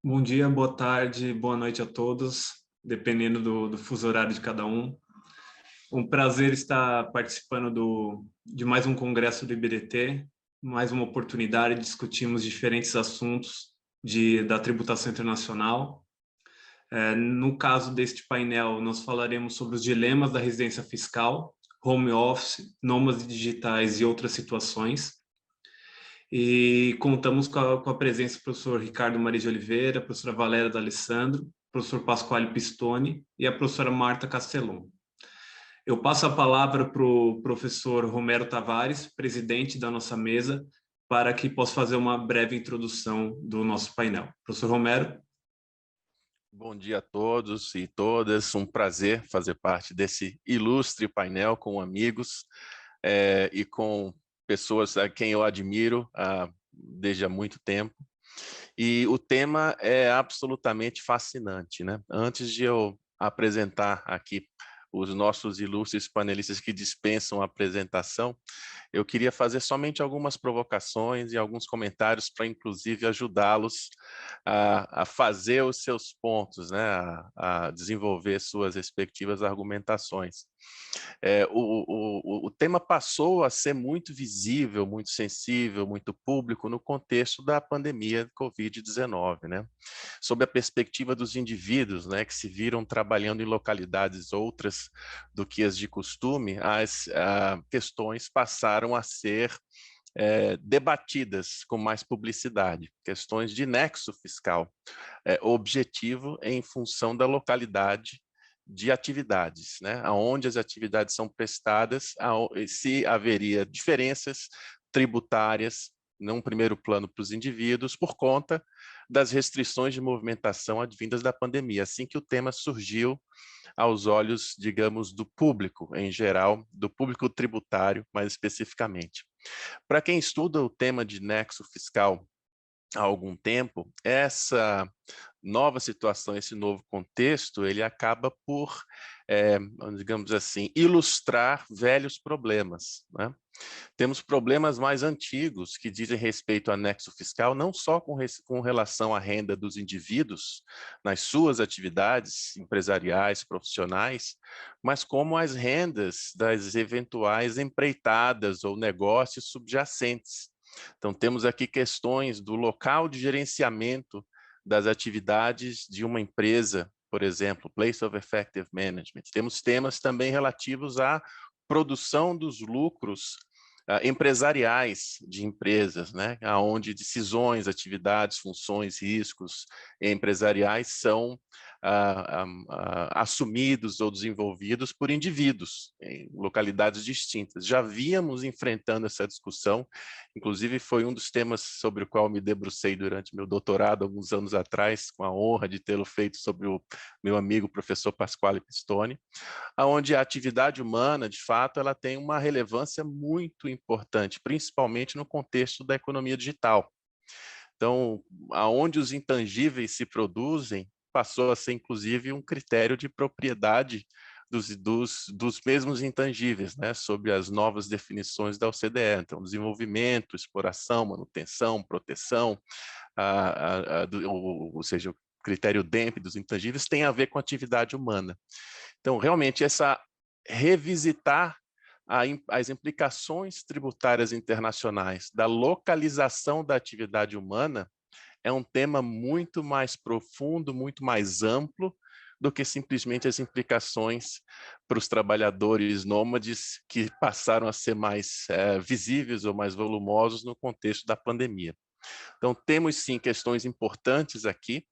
Bom dia, boa tarde, boa noite a todos, dependendo do fuso horário de cada um. Um prazer estar participando de mais um congresso do IBDT, mais uma oportunidade de discutirmos diferentes assuntos da tributação internacional. No caso deste painel, nós falaremos sobre os dilemas da residência fiscal, home office, nômades digitais e outras situações. E contamos com a presença do professor Ricardo Maria de Oliveira, professora Valéria D'Alessandro, professor Pasquale Pistone e a professora Marta Castellon. Eu passo a palavra para o professor Romero Tavares, presidente da nossa mesa, para que possa fazer uma breve introdução do nosso painel. Professor Romero. Bom dia a todos e todas, um prazer fazer parte desse ilustre painel com amigos e com pessoas a quem eu admiro desde há muito tempo. E o tema é absolutamente fascinante, né? Antes de eu apresentar aqui os nossos ilustres panelistas que dispensam a apresentação, eu queria fazer somente algumas provocações e alguns comentários para, inclusive, ajudá-los a fazer os seus pontos, né? A desenvolver suas respectivas argumentações. O tema passou a ser muito visível, muito sensível, muito público no contexto da pandemia de Covid-19, né? Sob a perspectiva dos indivíduos, né, que se viram trabalhando em localidades outras do que as de costume, as questões passaram a ser debatidas com mais publicidade, questões de nexo fiscal, objetivo em função da localidade de atividades, né? Onde as atividades são prestadas, se haveria diferenças tributárias, num primeiro plano para os indivíduos, por conta das restrições de movimentação advindas da pandemia, assim que o tema surgiu aos olhos, digamos, do público em geral, do público tributário, mais especificamente. Para quem estuda o tema de nexo fiscal há algum tempo, essa nova situação, esse novo contexto, ele acaba por, digamos assim, ilustrar velhos problemas, né? Temos problemas mais antigos que dizem respeito ao nexo fiscal, não só com relação à renda dos indivíduos nas suas atividades empresariais, profissionais, mas como as rendas das eventuais empreitadas ou negócios subjacentes. Então, temos aqui questões do local de gerenciamento das atividades de uma empresa, por exemplo, Place of Effective Management. Temos temas também relativos à produção dos lucros empresariais de empresas, né, onde decisões, atividades, funções, riscos empresariais são assumidos ou desenvolvidos por indivíduos em localidades distintas. Já víamos enfrentando essa discussão, inclusive foi um dos temas sobre o qual me debrucei durante meu doutorado, alguns anos atrás, com a honra de tê-lo feito sobre o meu amigo professor Pasquale Pistone, onde a atividade humana, de fato, ela tem uma relevância muito importante, principalmente no contexto da economia digital. Então, aonde os intangíveis se produzem, passou a ser, inclusive, um critério de propriedade dos mesmos intangíveis, né, sob as novas definições da OCDE. Então, desenvolvimento, exploração, manutenção, proteção, ou seja, o critério DEMP dos intangíveis tem a ver com a atividade humana. Então, realmente, revisitar as implicações tributárias internacionais da localização da atividade humana é um tema muito mais profundo, muito mais amplo do que simplesmente as implicações para os trabalhadores nômades que passaram a ser mais visíveis ou mais volumosos no contexto da pandemia. Então, temos sim questões importantes aqui,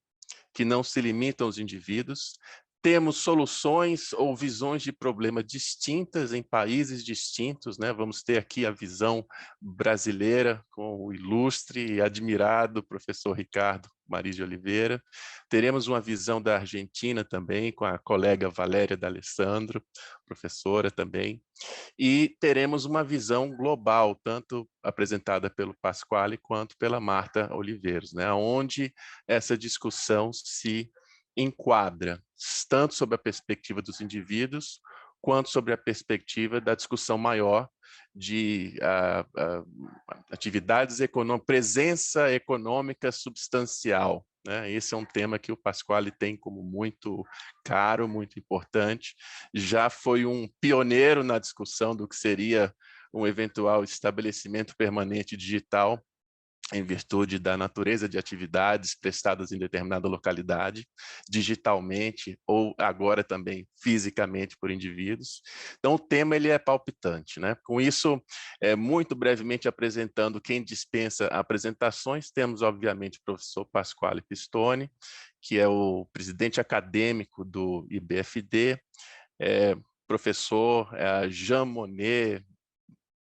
que não se limitam aos indivíduos. Temos soluções ou visões de problema distintas em países distintos, né? Vamos ter aqui a visão brasileira com o ilustre e admirado professor Ricardo Maria de Oliveira. Teremos uma visão da Argentina também, com a colega Valéria D'Alessandro, professora também. E teremos uma visão global, tanto apresentada pelo Pasquale quanto pela Marta Oliveiros, né? Onde essa discussão se enquadra, tanto sob a perspectiva dos indivíduos, quanto sobre a perspectiva da discussão maior de atividades econômicas, presença econômica substancial, né? Esse é um tema que o Pasquale tem como muito caro, muito importante. Já foi um pioneiro na discussão do que seria um eventual estabelecimento permanente digital, em virtude da natureza de atividades prestadas em determinada localidade, digitalmente ou agora também fisicamente por indivíduos. Então, o tema ele é palpitante, né? Com isso, muito brevemente apresentando quem dispensa apresentações, temos, obviamente, o professor Pasquale Pistone, que é o presidente acadêmico do IBFD, professor Jean Monnet,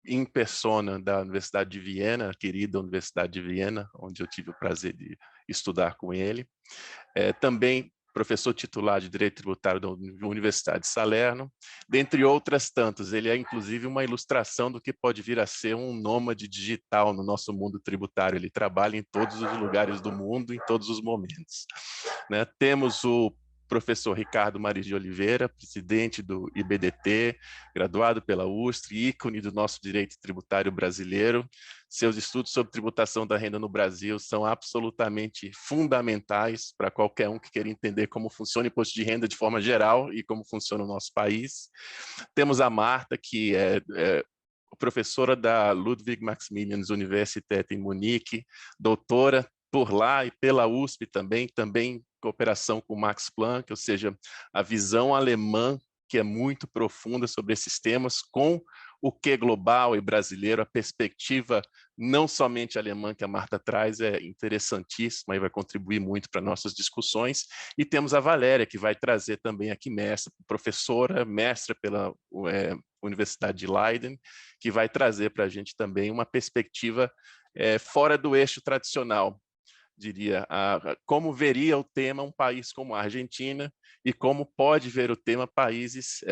em persona da Universidade de Viena, a querida Universidade de Viena, onde eu tive o prazer de estudar com ele. Também professor titular de Direito Tributário da Universidade de Salerno, dentre outras tantas. Ele é, inclusive, uma ilustração do que pode vir a ser um nômade digital no nosso mundo tributário. Ele trabalha em todos os lugares do mundo, em todos os momentos, né? Temos o professor Ricardo Maris de Oliveira, presidente do IBDT, graduado pela USP, ícone do nosso direito tributário brasileiro. Seus estudos sobre tributação da renda no Brasil são absolutamente fundamentais para qualquer um que queira entender como funciona o imposto de renda de forma geral e como funciona o nosso país. Temos a Marta, que é professora da Ludwig Maximilians Universität em Munique, doutora por lá e pela USP também cooperação com Max Planck, ou seja, a visão alemã, que é muito profunda sobre esses temas, com o que global e brasileiro, a perspectiva não somente alemã que a Marta traz é interessantíssima e vai contribuir muito para nossas discussões. E temos a Valéria, que vai trazer também aqui professora, mestra pela Universidade de Leiden, que vai trazer para a gente também uma perspectiva fora do eixo tradicional, diria, como veria o tema um país como a Argentina e como pode ver o tema países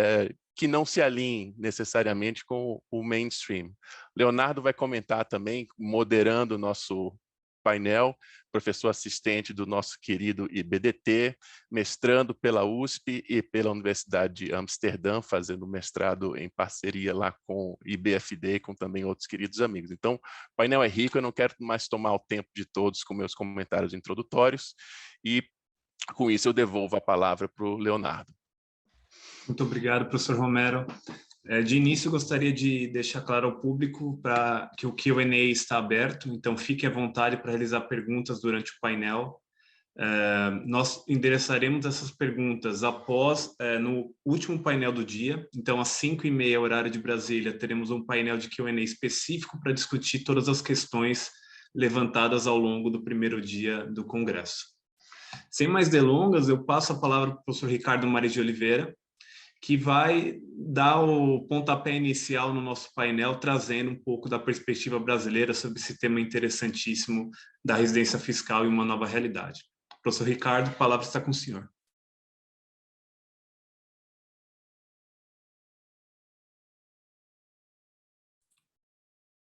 que não se alinhem necessariamente com o mainstream. Leonardo vai comentar também, moderando o nosso painel, professor assistente do nosso querido IBDT, mestrando pela USP e pela Universidade de Amsterdã, fazendo mestrado em parceria lá com o IBFD e com também outros queridos amigos. Então, o painel é rico, eu não quero mais tomar o tempo de todos com meus comentários introdutórios, e com isso eu devolvo a palavra para o Leonardo. Muito obrigado, professor Romero. De início, gostaria de deixar claro ao público que o Q&A está aberto, então fique à vontade para realizar perguntas durante o painel. Nós endereçaremos essas perguntas no último painel do dia, então às 5h30, horário de Brasília, teremos um painel de Q&A específico para discutir todas as questões levantadas ao longo do primeiro dia do Congresso. Sem mais delongas, eu passo a palavra para o professor Ricardo Maris de Oliveira, que vai dar o pontapé inicial no nosso painel, trazendo um pouco da perspectiva brasileira sobre esse tema interessantíssimo da residência fiscal e uma nova realidade. Professor Ricardo, a palavra está com o senhor.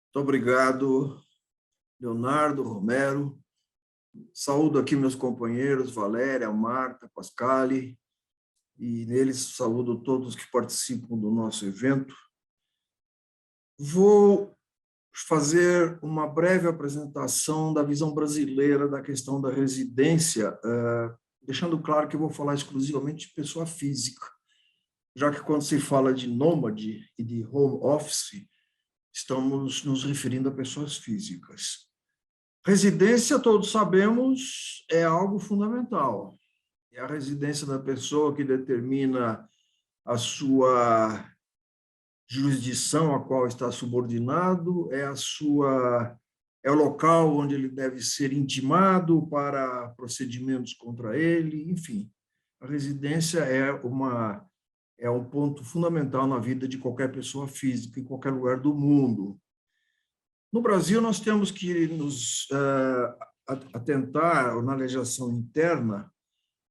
Muito obrigado, Leonardo, Romero. Saúdo aqui meus companheiros, Valéria, Marta, Pasquale, e neles saúdo todos que participam do nosso evento. Vou fazer uma breve apresentação da visão brasileira da questão da residência, deixando claro que eu vou falar exclusivamente de pessoa física, já que quando se fala de nômade e de home office, estamos nos referindo a pessoas físicas. Residência, todos sabemos, é algo fundamental. É a residência da pessoa que determina a sua jurisdição a qual está subordinado, é o local onde ele deve ser intimado para procedimentos contra ele, enfim. A residência é um ponto fundamental na vida de qualquer pessoa física, em qualquer lugar do mundo. No Brasil, nós temos que nos atentar na legislação interna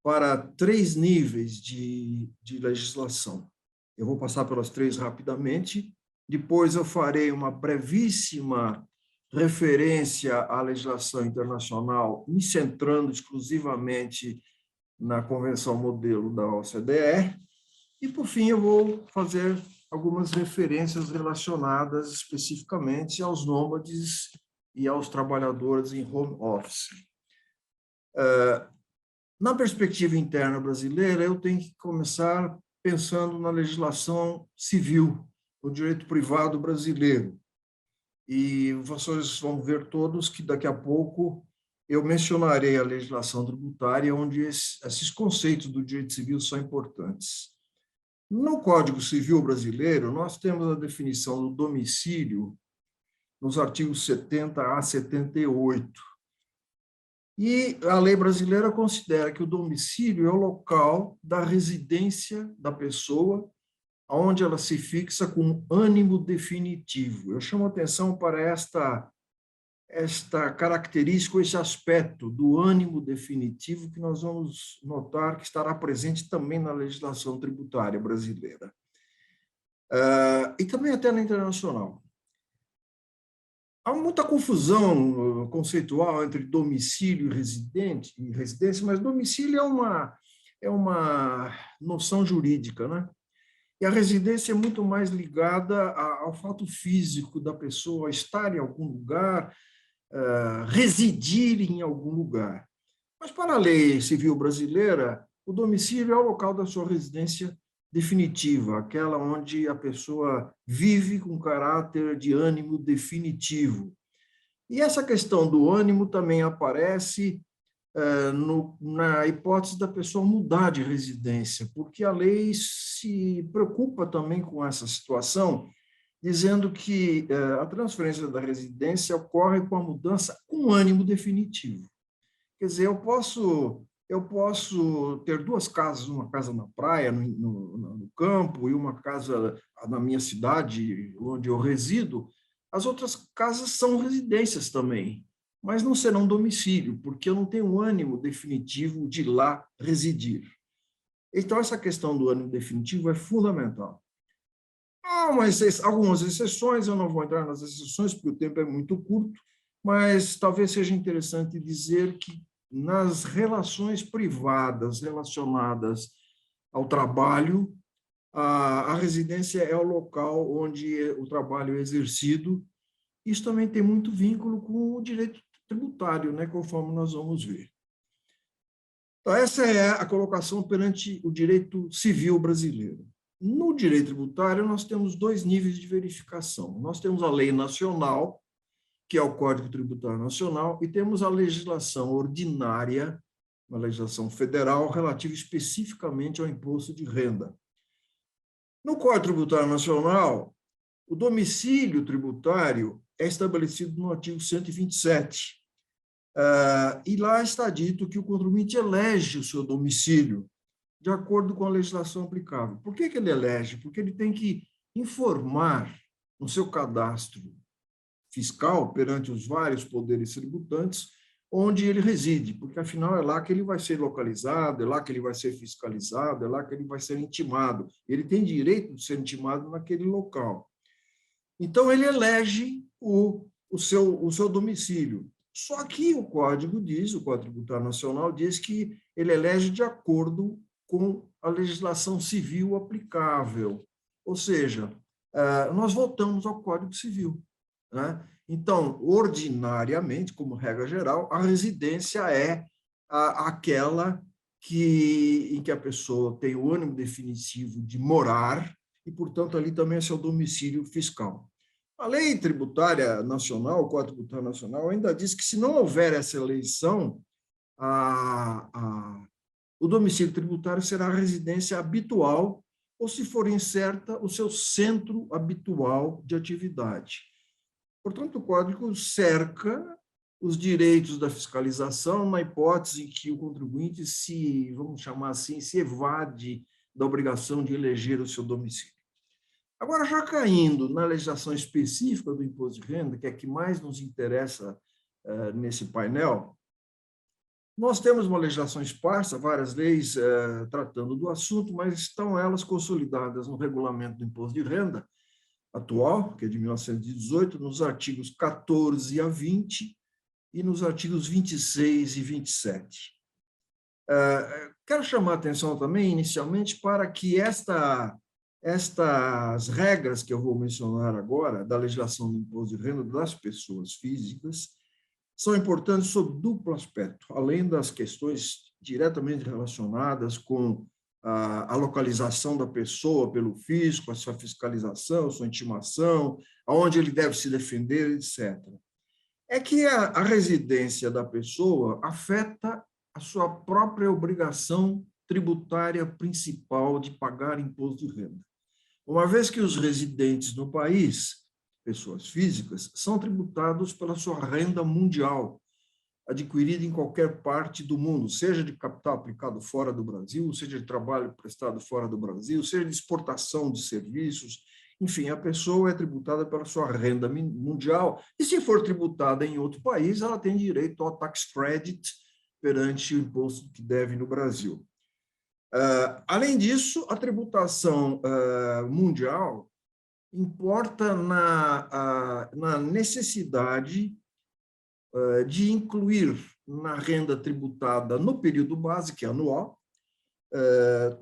para 3 níveis de legislação. Eu vou passar pelas 3 rapidamente, depois eu farei uma brevíssima referência à legislação internacional, me centrando exclusivamente na Convenção Modelo da OCDE, e, por fim, eu vou fazer algumas referências relacionadas especificamente aos nômades e aos trabalhadores em home office. Na perspectiva interna brasileira, eu tenho que começar pensando na legislação civil, o direito privado brasileiro. E vocês vão ver todos que daqui a pouco eu mencionarei a legislação tributária, onde esses conceitos do direito civil são importantes. No Código Civil brasileiro, nós temos a definição do domicílio nos artigos 70 a 78. E a lei brasileira considera que o domicílio é o local da residência da pessoa, onde ela se fixa com ânimo definitivo. Eu chamo a atenção para esta característica, esse aspecto do ânimo definitivo, que nós vamos notar que estará presente também na legislação tributária brasileira. E também até na internacional. Há muita confusão conceitual entre domicílio e residência, mas domicílio é uma noção jurídica, né? E a residência é muito mais ligada ao fato físico da pessoa estar em algum lugar, residir em algum lugar. Mas, para a lei civil brasileira, o domicílio é o local da sua residência definitiva, aquela onde a pessoa vive com caráter de ânimo definitivo. E essa questão do ânimo também aparece na hipótese da pessoa mudar de residência, porque a lei se preocupa também com essa situação, dizendo que a transferência da residência ocorre com a mudança com ânimo definitivo. Quer dizer, eu posso ter duas casas, uma casa na praia, no campo, e uma casa na minha cidade, onde eu resido. As outras casas são residências também, mas não serão domicílio, porque eu não tenho ânimo definitivo de lá residir. Então, essa questão do ânimo definitivo é fundamental. Há algumas exceções, eu não vou entrar nas exceções, porque o tempo é muito curto, mas talvez seja interessante dizer que nas relações privadas relacionadas ao trabalho, a residência é o local onde o trabalho é exercido. Isso também tem muito vínculo com o direito tributário, né, conforme nós vamos ver. Então, essa é a colocação perante o direito civil brasileiro. No direito tributário, nós temos dois níveis de verificação. Nós temos a lei nacional, que é o Código Tributário Nacional, e temos a legislação ordinária, uma legislação federal relativa especificamente ao imposto de renda. No Código Tributário Nacional, o domicílio tributário é estabelecido no artigo 127. E lá está dito que o contribuinte elege o seu domicílio de acordo com a legislação aplicável. Por que ele elege? Porque ele tem que informar no seu cadastro fiscal, perante os vários poderes tributantes, onde ele reside, porque, afinal, é lá que ele vai ser localizado, é lá que ele vai ser fiscalizado, é lá que ele vai ser intimado. Ele tem direito de ser intimado naquele local. Então, ele elege o seu domicílio. Só que o Código Tributário Nacional diz que ele elege de acordo com a legislação civil aplicável. Ou seja, nós voltamos ao Código Civil, né? Então, ordinariamente, como regra geral, a residência é aquela em que a pessoa tem o ânimo definitivo de morar e, portanto, ali também é seu domicílio fiscal. A lei tributária nacional, o Código Tributário Nacional, ainda diz que, se não houver essa eleição, o domicílio tributário será a residência habitual ou, se for incerta, o seu centro habitual de atividade. Portanto, o Código cerca os direitos da fiscalização na hipótese em que o contribuinte vamos chamar assim, se evade da obrigação de eleger o seu domicílio. Agora, já caindo na legislação específica do imposto de renda, que é a que mais nos interessa nesse painel, nós temos uma legislação esparsa, várias leis tratando do assunto, mas estão elas consolidadas no regulamento do imposto de renda atual, que é de 1918, nos artigos 14 a 20 e nos artigos 26 e 27. Quero chamar a atenção também, inicialmente, para que estas regras que eu vou mencionar agora, da legislação do imposto de renda das pessoas físicas, são importantes sob duplo aspecto, além das questões diretamente relacionadas com a localização da pessoa pelo fisco, a sua fiscalização, a sua intimação, aonde ele deve se defender, etc. É que a residência da pessoa afeta a sua própria obrigação tributária principal de pagar imposto de renda. Uma vez que os residentes no país, pessoas físicas, são tributados pela sua renda mundial, adquirida em qualquer parte do mundo, seja de capital aplicado fora do Brasil, seja de trabalho prestado fora do Brasil, seja de exportação de serviços, enfim, a pessoa é tributada pela sua renda mundial, e se for tributada em outro país, ela tem direito ao tax credit perante o imposto que deve no Brasil. Além disso, a tributação mundial importa na necessidade de incluir na renda tributada no período base, que é anual,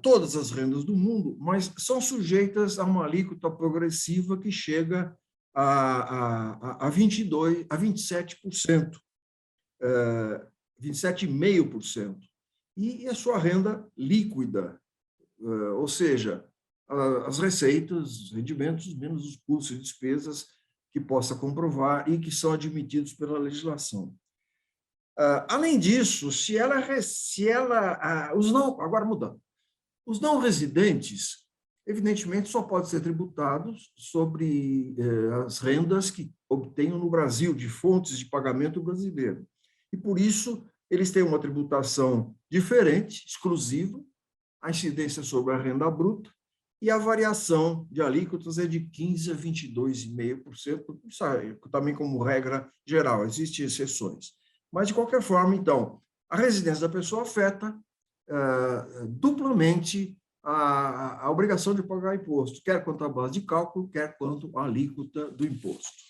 todas as rendas do mundo, mas são sujeitas a uma alíquota progressiva que chega a 27%, 27,5%, e a sua renda líquida, ou seja, as receitas, os rendimentos, menos os custos e despesas que possa comprovar e que são admitidos pela legislação. Além disso, agora mudando, os não residentes, evidentemente, só podem ser tributados sobre as rendas que obtenham no Brasil, de fontes de pagamento brasileiro. E, por isso, eles têm uma tributação diferente, exclusiva, a incidência sobre a renda bruta, e a variação de alíquotas é de 15% a 22,5%, também como regra geral, existem exceções. Mas, de qualquer forma, então, a residência da pessoa afeta duplamente a obrigação de pagar imposto, quer quanto à base de cálculo, quer quanto à alíquota do imposto.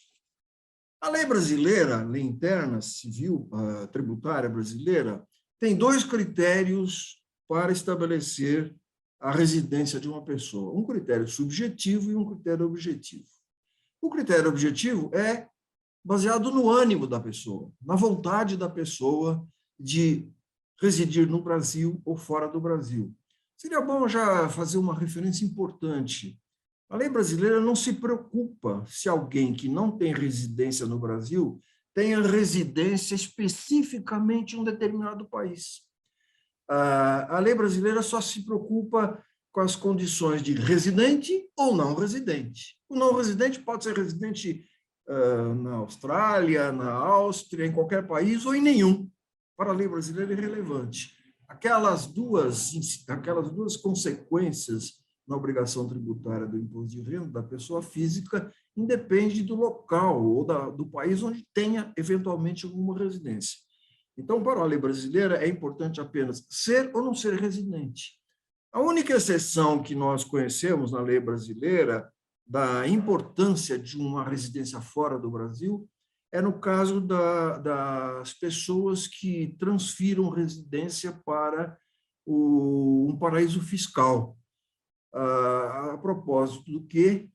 A lei brasileira, a lei interna civil tributária brasileira, tem dois critérios para estabelecer a residência de uma pessoa, um critério subjetivo e um critério objetivo. O critério objetivo é baseado no ânimo da pessoa, na vontade da pessoa de residir no Brasil ou fora do Brasil. Seria bom já fazer uma referência importante. A lei brasileira não se preocupa se alguém que não tem residência no Brasil tenha residência especificamente em um determinado país. A lei brasileira só se preocupa com as condições de residente ou não residente. O não residente pode ser residente na Austrália, na Áustria, em qualquer país ou em nenhum. Para a lei brasileira é irrelevante. Aquelas duas consequências na obrigação tributária do imposto de renda da pessoa física independe do local ou do país onde tenha eventualmente alguma residência. Então, para a lei brasileira, é importante apenas ser ou não ser residente. A única exceção que nós conhecemos na lei brasileira da importância de uma residência fora do Brasil é no caso das pessoas que transfiram residência para um paraíso fiscal. A propósito do que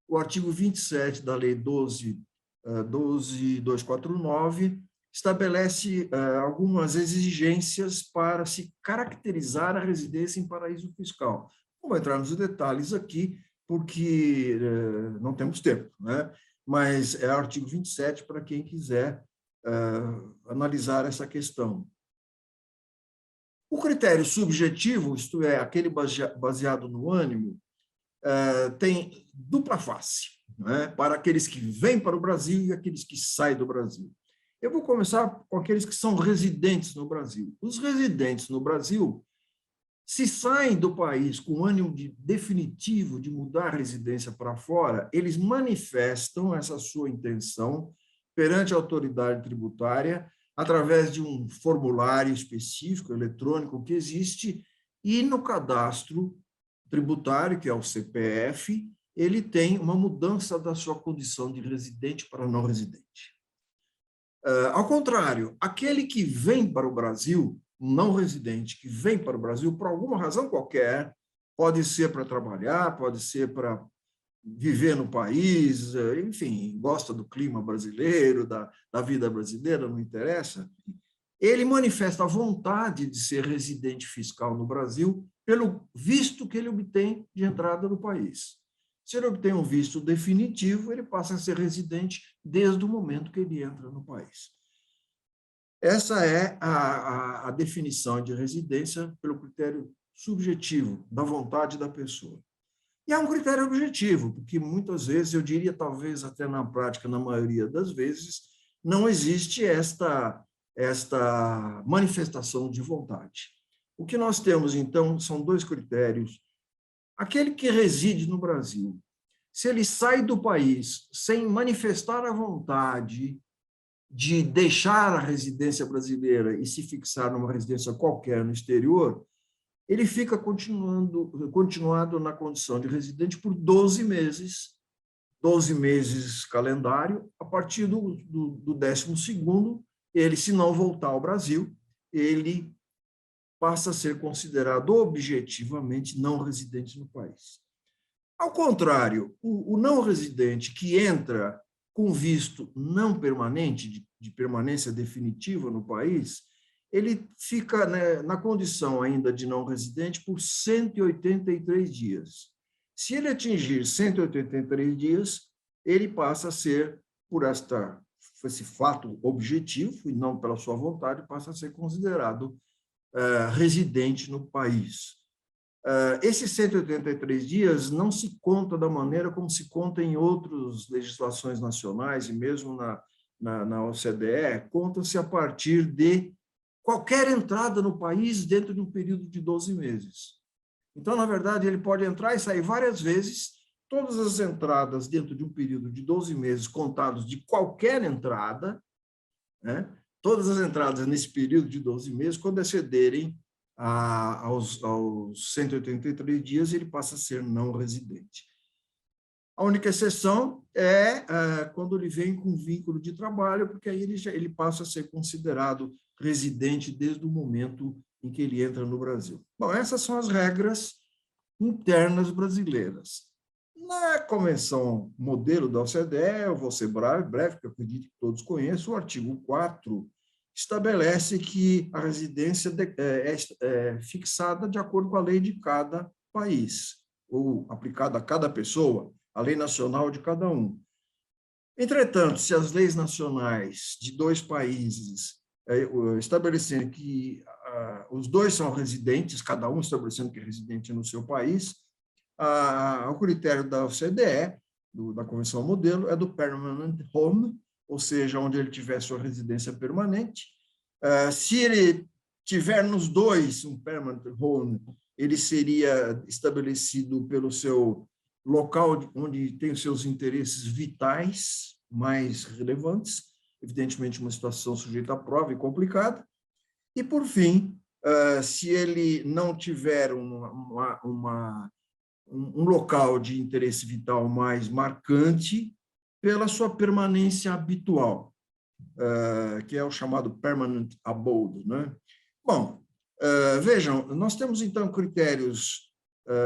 o artigo 27 da Lei 12.249 estabelece algumas exigências para se caracterizar a residência em paraíso fiscal. Não vou entrar nos detalhes aqui, porque não temos tempo, né? Mas é artigo 27 para quem quiser analisar essa questão. O critério subjetivo, isto é, aquele baseado no ânimo, tem dupla face, né? Para aqueles que vêm para o Brasil e aqueles que saem do Brasil. Eu vou começar com aqueles que são residentes no Brasil. Os residentes no Brasil, se saem do país com ânimo definitivo de mudar a residência para fora, eles manifestam essa sua intenção perante a autoridade tributária através de um formulário específico, eletrônico, que existe, e no cadastro tributário, que é o CPF, ele tem uma mudança da sua condição de residente para não residente. Ao contrário, aquele que vem para o Brasil, não residente, que vem para o Brasil por alguma razão qualquer, pode ser para trabalhar, pode ser para viver no país, enfim, gosta do clima brasileiro, da vida brasileira, não interessa, ele manifesta a vontade de ser residente fiscal no Brasil pelo visto que ele obtém de entrada no país. Se ele obtém um visto definitivo, ele passa a ser residente desde o momento que ele entra no país. Essa é a definição de residência pelo critério subjetivo da vontade da pessoa. E é um critério objetivo, porque muitas vezes, eu diria talvez até na prática, na maioria das vezes, não existe esta manifestação de vontade. O que nós temos, então, são dois critérios. Aquele que reside no Brasil, se ele sai do país sem manifestar a vontade de deixar a residência brasileira e se fixar numa residência qualquer no exterior, ele fica continuado na condição de residente por 12 meses calendário. A partir do 12º, ele, se não voltar ao Brasil, ele passa a ser considerado objetivamente não residente no país. Ao contrário, o não residente que entra com visto não permanente, de permanência definitiva no país, ele fica, né, na condição ainda de não residente por 183 dias. Se ele atingir 183 dias, ele passa a ser, por esse fato objetivo, e não pela sua vontade, passa a ser considerado residente no país. Esses 183 dias não se conta da maneira como se conta em outras legislações nacionais e mesmo na OCDE, conta-se a partir de qualquer entrada no país dentro de um período de 12 meses. Então, na verdade, ele pode entrar e sair várias vezes, todas as entradas dentro de um período de 12 meses contados de qualquer entrada, né? Todas as entradas nesse período de 12 meses, quando excederem aos 183 dias, ele passa a ser não residente. A única exceção é quando ele vem com vínculo de trabalho, porque aí ele passa a ser considerado residente desde o momento em que ele entra no Brasil. Bom, essas são as regras internas brasileiras. Na Convenção Modelo da OCDE, eu vou ser breve, porque eu acredito que todos conheçam, o artigo 4 estabelece que a residência é fixada de acordo com a lei de cada país, ou aplicada a cada pessoa, a lei nacional de cada um. Entretanto, se as leis nacionais de dois países estabelecendo que os dois são residentes, cada um estabelecendo que é residente no seu país, o critério da OCDE, da Convenção Modelo, é do permanent home, ou seja, onde ele tiver sua residência permanente. Se ele tiver nos dois um permanent home, ele seria estabelecido pelo seu local onde tem os seus interesses vitais mais relevantes, evidentemente uma situação sujeita à prova e complicada. E, por fim, se ele não tiver um local de interesse vital mais marcante, pela sua permanência habitual, que é o chamado permanent abode, né? Bom, vejam, nós temos, então, critérios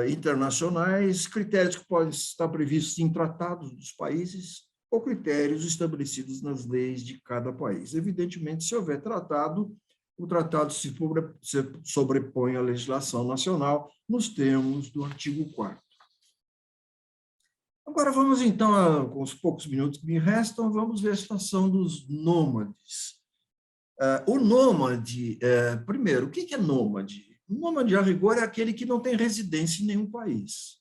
internacionais, critérios que podem estar previstos em tratados dos países ou critérios estabelecidos nas leis de cada país. Evidentemente, se houver tratado, o tratado se sobrepõe à legislação nacional nos termos do artigo 4º. Agora, vamos, então, com os poucos minutos que me restam, vamos ver a situação dos nômades. O nômade, primeiro, o que é nômade? O nômade, a rigor, é aquele que não tem residência em nenhum país,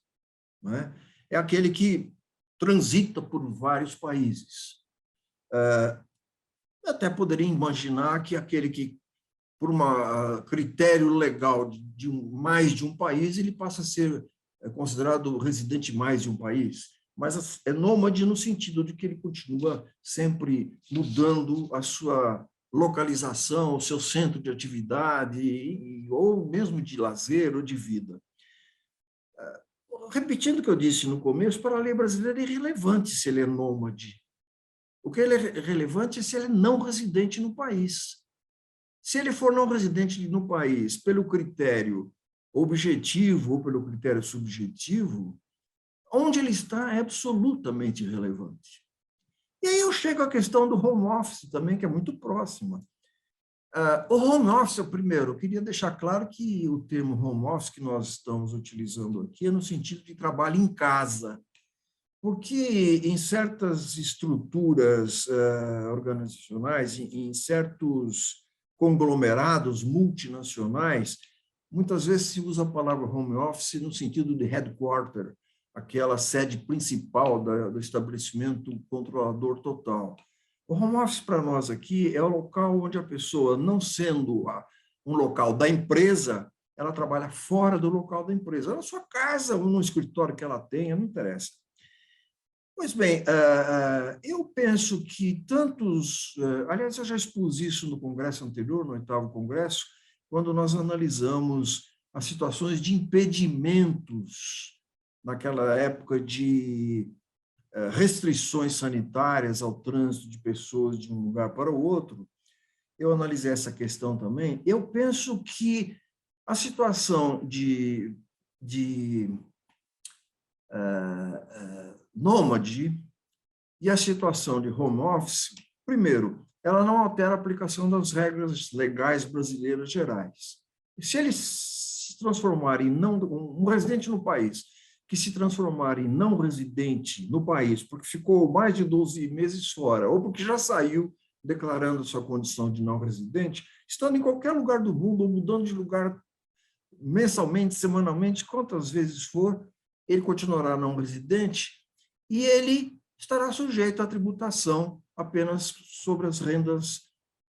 não é? É aquele que transita por vários países. Até poderia imaginar que aquele que, por um critério legal de mais de um país, ele passa a ser considerado residente mais de um país, mas é nômade no sentido de que ele continua sempre mudando a sua localização, o seu centro de atividade, ou mesmo de lazer ou de vida. Repetindo o que eu disse no começo, para a lei brasileira é irrelevante se ele é nômade. O que ele é relevante é se ele é não residente no país. Se ele for não residente no país pelo critério objetivo ou pelo critério subjetivo, onde ele está é absolutamente irrelevante. E aí eu chego à questão do home office também, que é muito próxima. O home office, primeiro, eu queria deixar claro que o termo home office que nós estamos utilizando aqui é no sentido de trabalho em casa, porque em certas estruturas organizacionais, em certos conglomerados multinacionais, muitas vezes se usa a palavra home office no sentido de headquarter, aquela sede principal do estabelecimento controlador total. O home office, para nós aqui, é o local onde a pessoa, não sendo um local da empresa, ela trabalha fora do local da empresa, na sua casa ou no escritório que ela tenha, não interessa. Pois bem, eu penso que aliás, eu já expus isso no congresso anterior, no 8º congresso, quando nós analisamos as situações de impedimentos naquela época de restrições sanitárias ao trânsito de pessoas de um lugar para o outro. Eu analisei essa questão também. Eu penso que a situação de nômade e a situação de home office, primeiro, ela não altera a aplicação das regras legais brasileiras gerais. Se eles se transformarem em um residente no país que se transformar em não residente no país porque ficou mais de 12 meses fora ou porque já saiu declarando sua condição de não residente, estando em qualquer lugar do mundo ou mudando de lugar mensalmente, semanalmente, quantas vezes for, ele continuará não residente e ele estará sujeito à tributação apenas sobre as rendas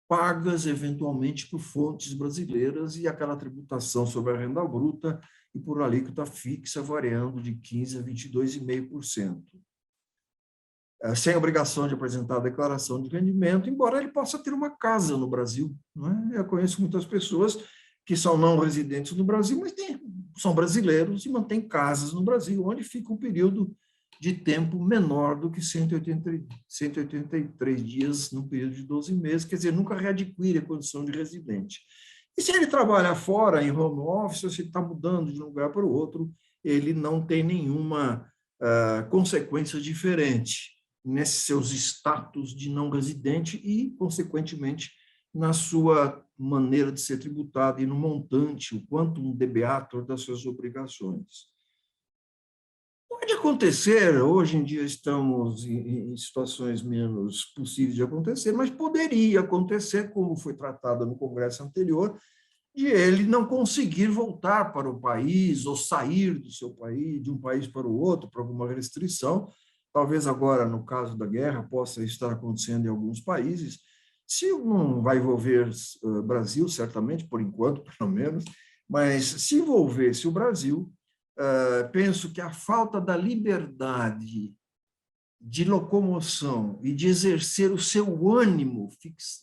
pagas, eventualmente, por fontes brasileiras e aquela tributação sobre a renda bruta e por alíquota fixa, variando de 15% a 22,5%. Sem obrigação de apresentar a declaração de rendimento, embora ele possa ter uma casa no Brasil. Não é? Eu conheço muitas pessoas que são não residentes no Brasil, mas são brasileiros e mantêm casas no Brasil, onde fica um período de tempo menor do que 183 dias no período de 12 meses, quer dizer, nunca readquire a condição de residente. E se ele trabalha fora, em home office, ou se ele está mudando de um lugar para o outro, ele não tem nenhuma consequência diferente nesses seus status de não residente e, consequentemente, na sua maneira de ser tributado e no montante, o quantum debeatur das suas obrigações. Pode acontecer, hoje em dia estamos em situações menos possíveis de acontecer, mas poderia acontecer, como foi tratado no congresso anterior, de ele não conseguir voltar para o país ou sair do seu país, de um país para o outro, por alguma restrição. Talvez agora, no caso da guerra, possa estar acontecendo em alguns países. Se não vai envolver o Brasil, certamente, por enquanto, pelo menos, mas se envolvesse o Brasil, penso que a falta da liberdade de locomoção e de exercer o seu ânimo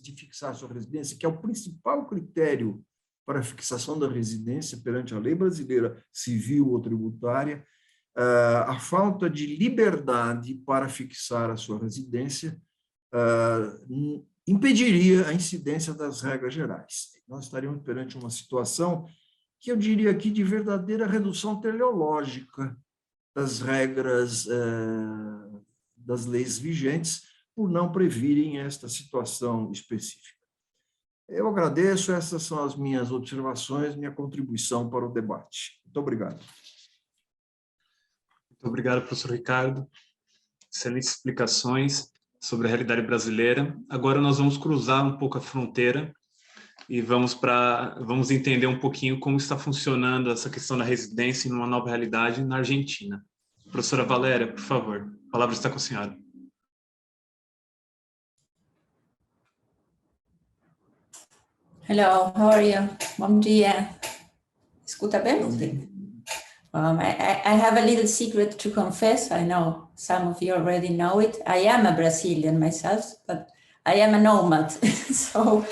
de fixar sua residência, que é o principal critério para a fixação da residência perante a lei brasileira civil ou tributária, a falta de liberdade para fixar a sua residência impediria a incidência das regras gerais. Nós estaríamos perante uma situação que eu diria aqui de verdadeira redução teleológica das regras das leis vigentes por não previrem esta situação específica. Eu agradeço, essas são as minhas observações, minha contribuição para o debate. Muito obrigado. Muito obrigado, professor Ricardo. Excelentes explicações sobre a realidade brasileira. Agora nós vamos cruzar um pouco a fronteira e vamos entender um pouquinho como está funcionando essa questão da residência em uma nova realidade na Argentina. Professora Valéria, por favor, a palavra está com a senhora. Hello, how are you? Bom dia. Escuta bem? I have a little secret to confess. I know some of you already know it. I am a Brazilian myself, but I am a nomad. So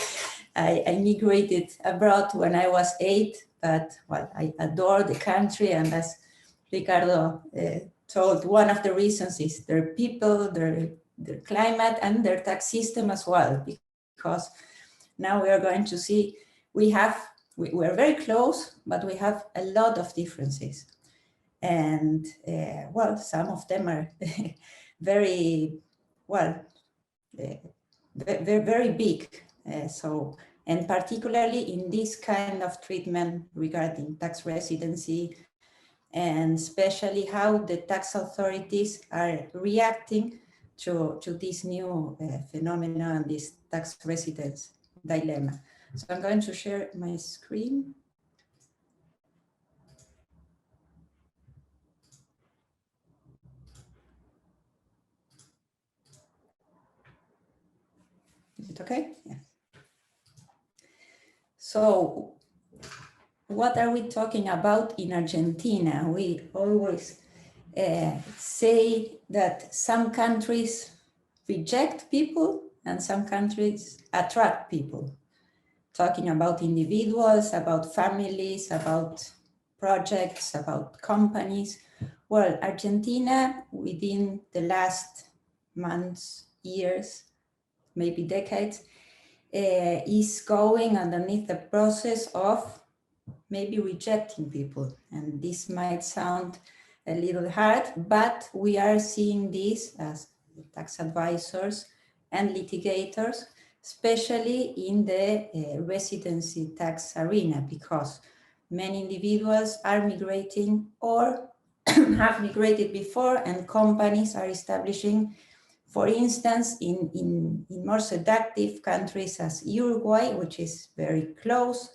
I migrated abroad when I was 8, but well, I adore the country. And as Ricardo told, one of the reasons is their people, their climate, and their tax system as well, because now we are going to see we are very close, but we have a lot of differences. And well, some of them are very, well, very big. So, and particularly in this kind of treatment regarding tax residency, and especially how the tax authorities are reacting to this new phenomenon and this tax residence dilemma. So I'm going to share my screen. Is it okay? Yeah. So what are we talking about in Argentina? We always say that some countries reject people and some countries attract people. Talking about individuals, about families, about projects, about companies. Well, Argentina, within the last months, years, maybe decades, is going underneath the process of maybe rejecting people. And this might sound a little hard, but we are seeing this as tax advisors and litigators, especially in the residency tax arena, because many individuals are migrating or have migrated before, and companies are establishing, for instance, in more seductive countries as Uruguay, which is very close,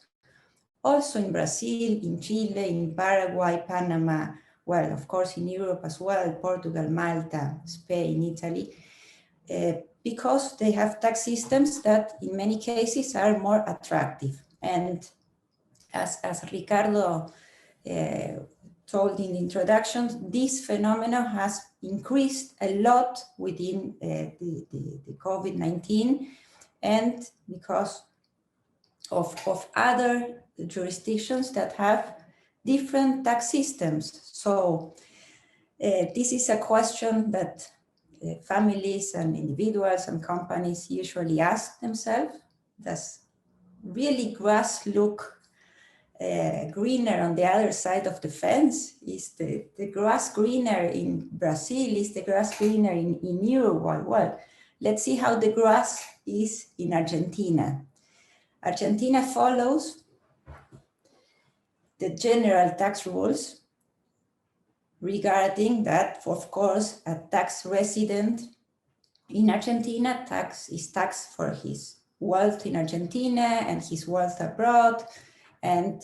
also in Brazil, in Chile, in Paraguay, Panama, well, of course, in Europe as well, Portugal, Malta, Spain, Italy, because they have tax systems that in many cases are more attractive. And as Ricardo told in the introduction, this phenomenon has increased a lot within the COVID-19, and because of other jurisdictions that have different tax systems. So this is a question that families and individuals and companies usually ask themselves. Does really grass look greener on the other side of the fence? Is the grass greener in Brazil? Is the grass greener in Uruguay? Well, let's see how the grass is in Argentina. Argentina follows the general tax rules regarding that, of course, a tax resident in Argentina is taxed for his wealth in Argentina and his wealth abroad, and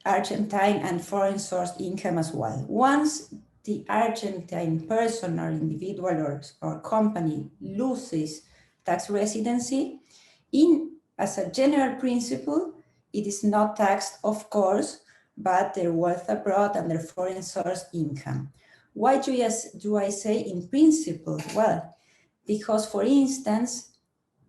Argentine and foreign sourced income as well. Once the Argentine person or individual or company loses tax residency, as a general principle, it is not taxed, of course, but their wealth abroad and their foreign source income. Why do I say in principle? Well, because for instance,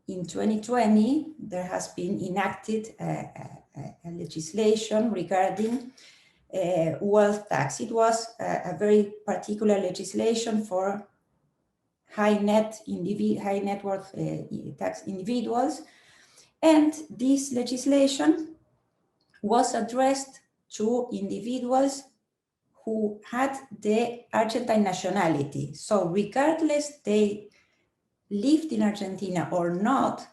in 2020, there has been enacted a legislation regarding wealth tax. It was a very particular legislation for high net worth tax individuals. And this legislation was addressed to individuals who had the Argentine nationality. So regardless they lived in Argentina or not,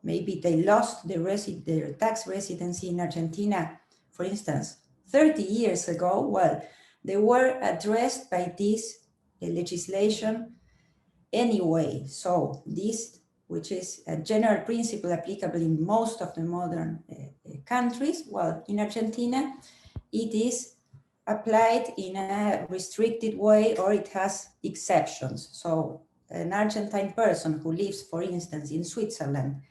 maybe they lost their tax residency in Argentina, for instance, 30 years ago, well, they were addressed by this legislation anyway. So this, which is a general principle applicable in most of the modern countries, well, in Argentina, it is applied in a restricted way, or it has exceptions. So an Argentine person who lives, for instance, in Switzerland,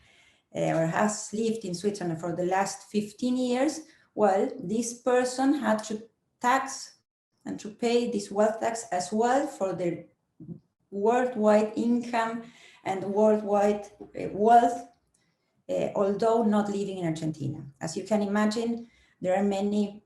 or has lived in Switzerland for the last 15 years, well, this person had to tax and to pay this wealth tax as well for their worldwide income and worldwide wealth, although not living in Argentina. As you can imagine, there are many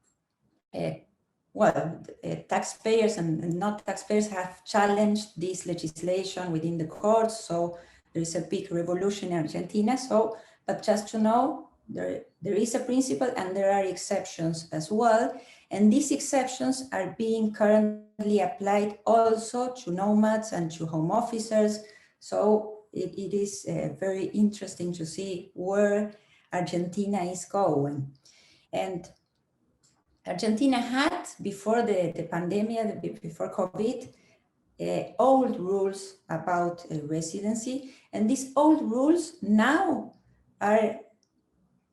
taxpayers and not taxpayers have challenged this legislation within the courts. So there is a big revolution in Argentina. So, but just to know, there is a principle and there are exceptions as well. And these exceptions are being currently applied also to nomads and to home officers. So it is very interesting to see where Argentina is going. And Argentina had, before the pandemic, before COVID, old rules about residency. And these old rules now are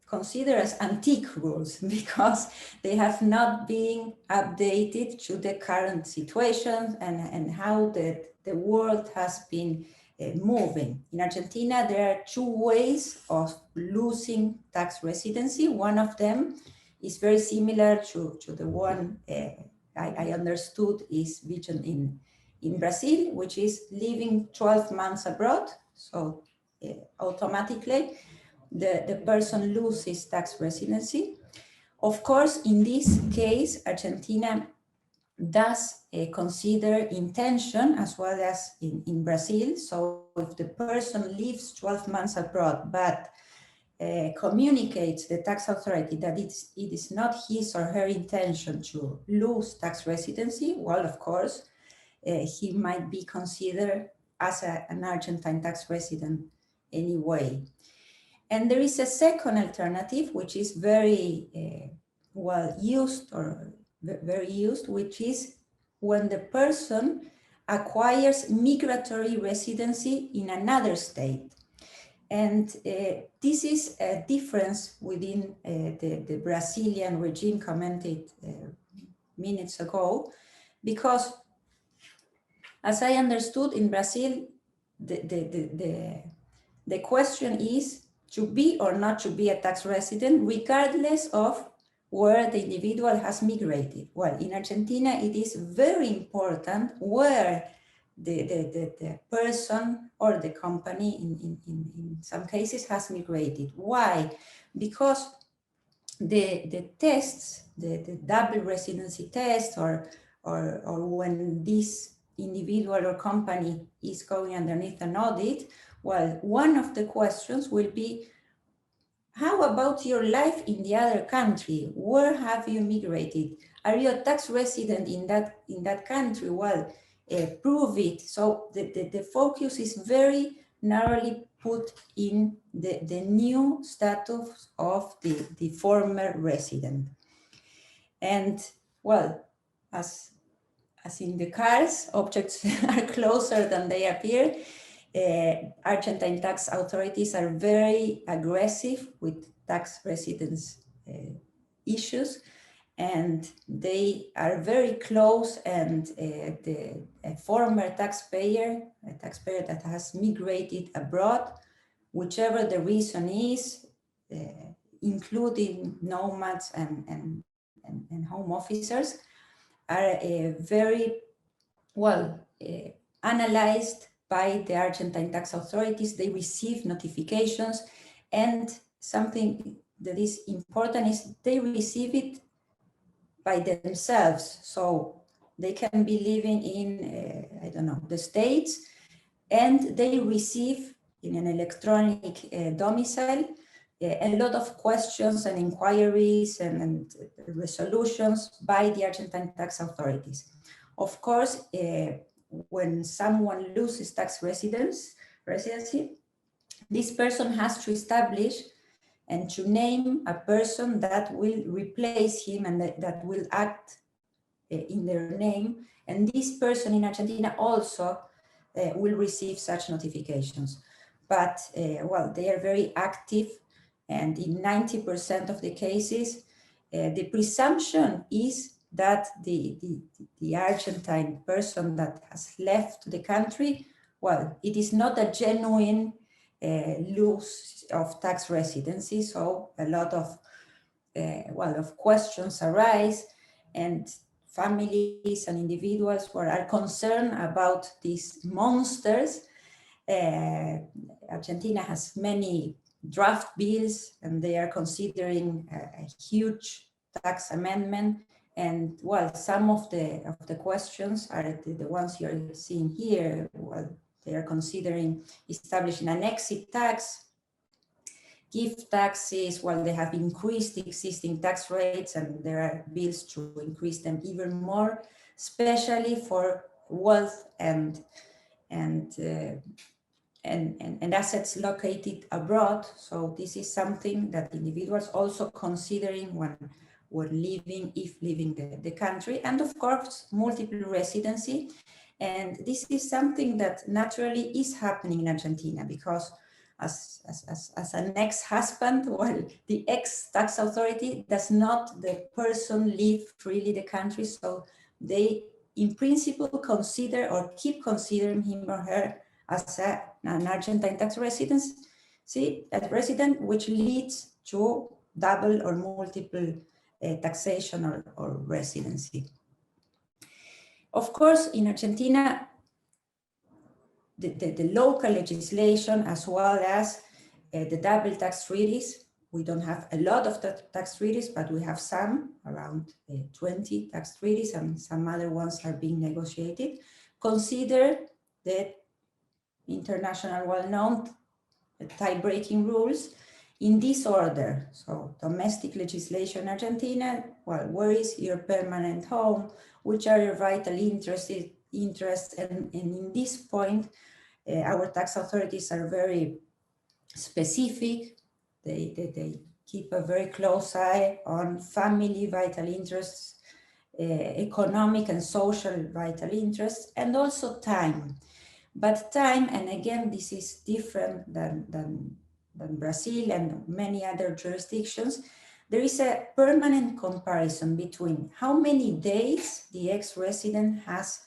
considered as antique rules because they have not been updated to the current situation and how the world has been moving. In Argentina, there are two ways of losing tax residency. One of them is very similar to the one I understood is written in Brazil, which is living 12 months abroad. So automatically, the person loses tax residency. Of course, in this case, Argentina does consider intention as well as in Brazil. So if the person lives 12 months abroad, but communicates the tax authority that it is not his or her intention to lose tax residency, well, of course, he might be considered as an Argentine tax resident anyway. And there is a second alternative, which is very well used or very used, which is when the person acquires migratory residency in another state. And this is a difference within the Brazilian regime commented minutes ago, because as I understood in Brazil, the question is to be or not to be a tax resident, regardless of where the individual has migrated. Well, in Argentina, it is very important where the person or the company in some cases has migrated. Why? Because the tests, the double residency test, or when this individual or company is going underneath an audit, well, one of the questions will be, how about your life in the other country? Where have you migrated? Are you a tax resident in that country? Well, prove it. So the focus is very narrowly put in the new status of the former resident. And well, as in the cars, objects are closer than they appear. Argentine tax authorities are very aggressive with tax residence issues, and they are very close, and the former taxpayer, a taxpayer that has migrated abroad, whichever the reason is, including nomads and home officers, are very well analyzed by the Argentine tax authorities. They receive notifications, and something that is important is they receive it by themselves. So they can be living in, I don't know, the States, and they receive in an electronic domicile a lot of questions and inquiries and resolutions by the Argentine tax authorities. Of course, when someone loses tax residency, this person has to establish and to name a person that will replace him and that will act in their name. And this person in Argentina also will receive such notifications. But, well, they are very active, and in 90% of the cases, the presumption is that the Argentine person that has left the country, well, it is not a genuine loss of tax residency. So a lot of, of questions arise, and families and individuals who are concerned about these monsters. Argentina has many draft bills, and they are considering a huge tax amendment. And well, some of the questions are the ones you're seeing here. Well, they are considering establishing an exit tax, gift taxes, well, they have increased existing tax rates and there are bills to increase them even more, especially for wealth and assets located abroad. So this is something that individuals also considering when leaving, if leaving the country, and of course, multiple residency. And this is something that naturally is happening in Argentina because as an ex-husband, well, the ex-tax authority does not the person leave freely the country. So they, in principle, consider or keep considering him or her as an Argentine tax resident, which leads to double or multiple taxation or residency. Of course, in Argentina, the local legislation as well as the double tax treaties, we don't have a lot of tax treaties, but we have some, around 20 tax treaties, and some other ones are being negotiated, consider the international well-known tie-breaking rules in this order. So domestic legislation in Argentina, well, where is your permanent home? Which are your vital interests? And in this point, our tax authorities are very specific. They keep a very close eye on family vital interests, economic and social vital interests, and also time. But time, and again, this is different than Brazil and many other jurisdictions, there is a permanent comparison between how many days the ex-resident has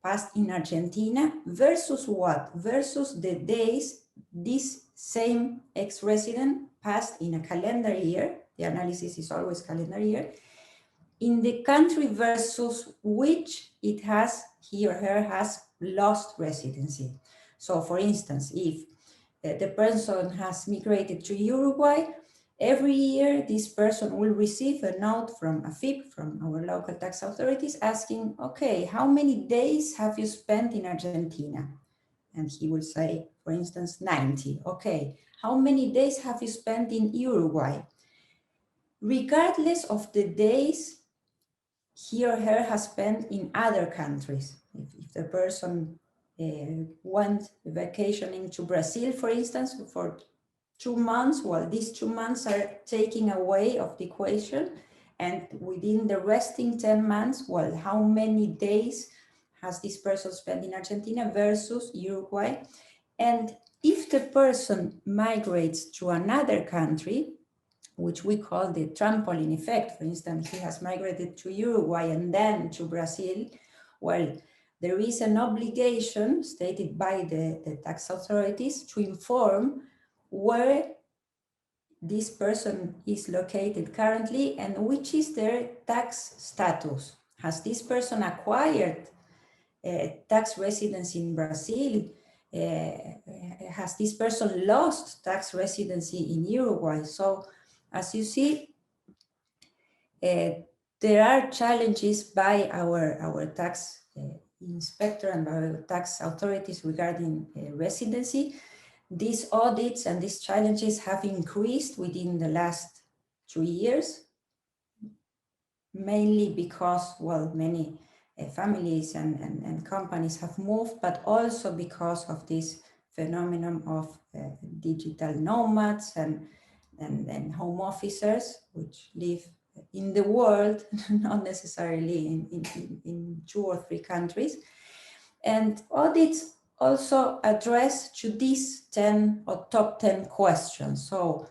passed in Argentina versus what? Versus the days this same ex-resident passed in a calendar year. The analysis is always calendar year. In the country versus which he or her has lost residency. So for instance, if the person has migrated to Uruguay, every year this person will receive a note from AFIP, from our local tax authorities, asking, okay, how many days have you spent in Argentina? And he will say, for instance, 90. Okay, how many days have you spent in Uruguay? Regardless of the days he or her has spent in other countries. If the person went vacationing to Brazil, for instance, for 2 months, well, these 2 months are taken away of the equation, and within the resting 10 months, well, how many days has this person spent in Argentina versus Uruguay? And if the person migrates to another country, which we call the trampoline effect, for instance, he has migrated to Uruguay and then to Brazil, well, there is an obligation stated by the tax authorities to inform where this person is located currently and which is their tax status. Has this person acquired tax residence in Brazil? Has this person lost tax residency in Uruguay? So as you see, there are challenges by our tax inspector and our tax authorities regarding residency. These audits and these challenges have increased within the last 2 years, mainly because, well, many families and companies have moved, but also because of this phenomenon of digital nomads and home officers, which live in the world, not necessarily in 2 or 3 countries. And audits also address to these 10 or top 10 questions. So,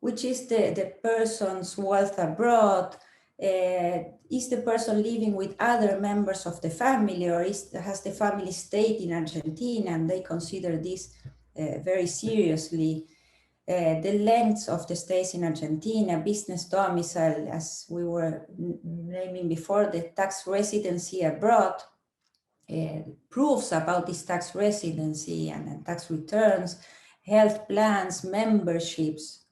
which is the person's wealth abroad? Is the person living with other members of the family, or has the family stayed in Argentina? And they consider this very seriously. The length of the stays in Argentina, business domicile, as we were naming before, the tax residency abroad, proofs about this tax residency and tax returns, health plans, memberships.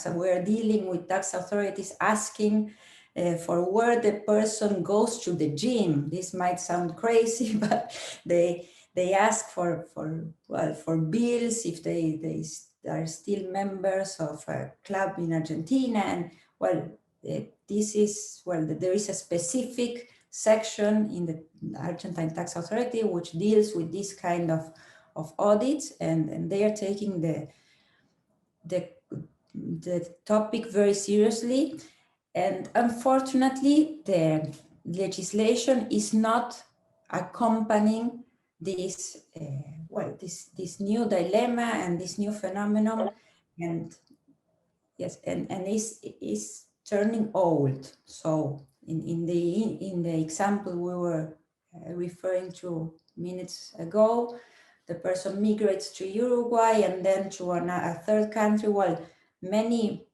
We're dealing with tax authorities asking for where the person goes to the gym. This might sound crazy, but they ask for bills if they are still members of a club in Argentina. And well, this is, well, there is a specific section in the Argentine Tax Authority which deals with this kind of audits, and they are taking the topic very seriously. And unfortunately, the legislation is not accompanying this, this new dilemma and this new phenomenon, and yes, and is turning old. So in the example we were referring to minutes ago, the person migrates to Uruguay and then to a third country. Well, many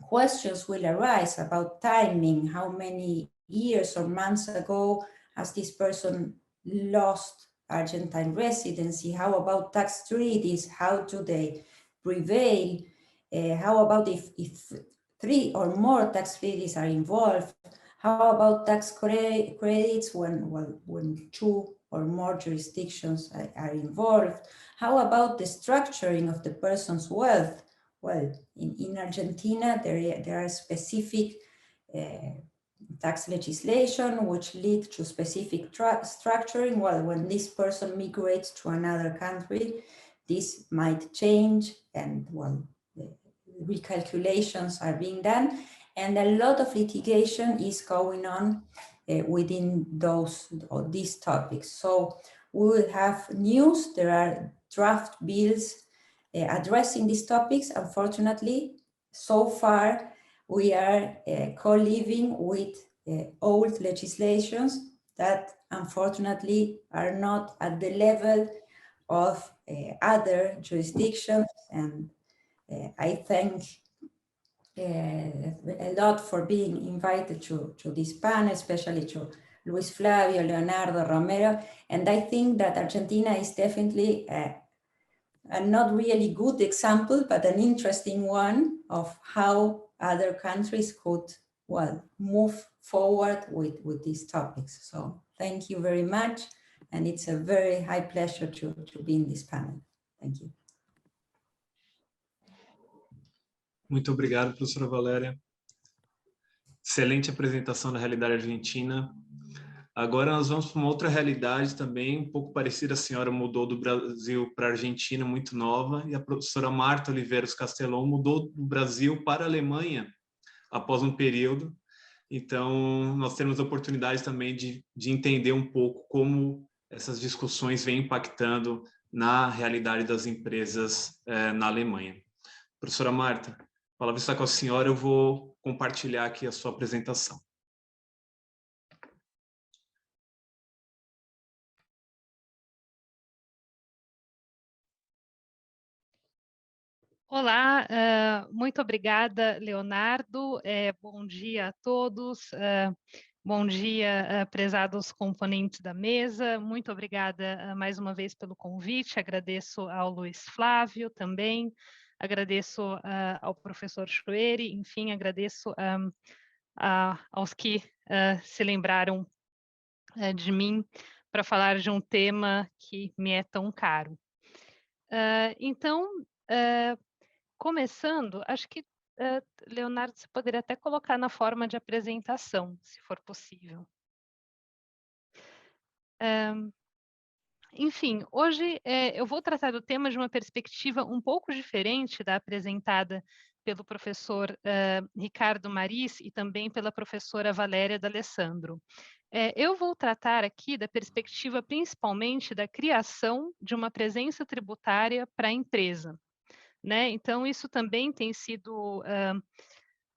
questions will arise about timing. How many years or months ago has this person lost Argentine residency? How about tax treaties? How do they prevail? How about if 3 or more tax treaties are involved? How about tax credits when 2 or more jurisdictions are involved? How about the structuring of the person's wealth? Well, in Argentina, there are specific tax legislation which lead to specific structuring. Well, when this person migrates to another country, this might change, and well, the recalculations are being done, and a lot of litigation is going on within these topics. So we will have news. There are draft bills addressing these topics. Unfortunately, so far we are co-living with old legislations that unfortunately are not at the level of other jurisdictions. And I thank a lot for being invited to this panel, especially to Luis Flavio, Leonardo, Romero. And I think that Argentina is definitely a not really good example, but an interesting one of how other countries could, well, move forward with these topics. So thank you very much. And it's a very high pleasure to be in this panel. Thank you. Muito obrigado, professora Valéria. Excelente apresentação da realidade argentina. Agora nós vamos para uma outra realidade também, um pouco parecida. A senhora mudou do Brasil para a Argentina, muito nova, e a professora Marta Oliveiros Castelão mudou do Brasil para a Alemanha após um período. Então, nós temos a oportunidade também de entender um pouco como essas discussões vêm impactando na realidade das empresas na Alemanha. Professora Marta, a palavra está com a senhora, eu vou compartilhar aqui a sua apresentação. Olá, muito obrigada, Leonardo. Bom dia a todos. Bom dia, prezados componentes da mesa. Muito obrigada mais uma vez pelo convite. Agradeço ao Luiz Flávio também. Agradeço ao professor Schwery. Enfim, agradeço aos que se lembraram de mim para falar de um tema que me é tão caro. Então, começando, acho que, Leonardo, você poderia até colocar na forma de apresentação, se for possível. Enfim, hoje eu vou tratar do tema de uma perspectiva um pouco diferente da apresentada pelo professor Ricardo Maris e também pela professora Valéria D'Alessandro. Eu vou tratar aqui da perspectiva principalmente da criação de uma presença tributária para a empresa. Né? Então, isso também tem sido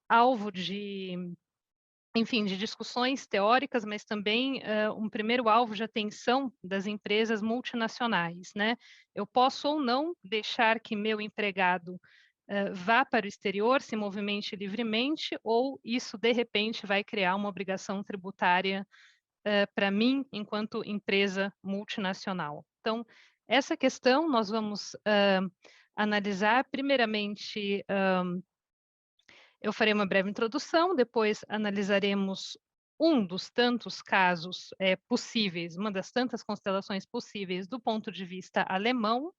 alvo de, enfim, de discussões teóricas, mas também um primeiro alvo de atenção das empresas multinacionais. Né? Eu posso ou não deixar que meu empregado vá para o exterior, se movimente livremente, ou isso, de repente, vai criar uma obrigação tributária para mim, enquanto empresa multinacional. Então, essa questão nós vamos analisar. Primeiramente, eu farei uma breve introdução, depois analisaremos um dos tantos casos possíveis, uma das tantas constelações possíveis do ponto de vista alemão.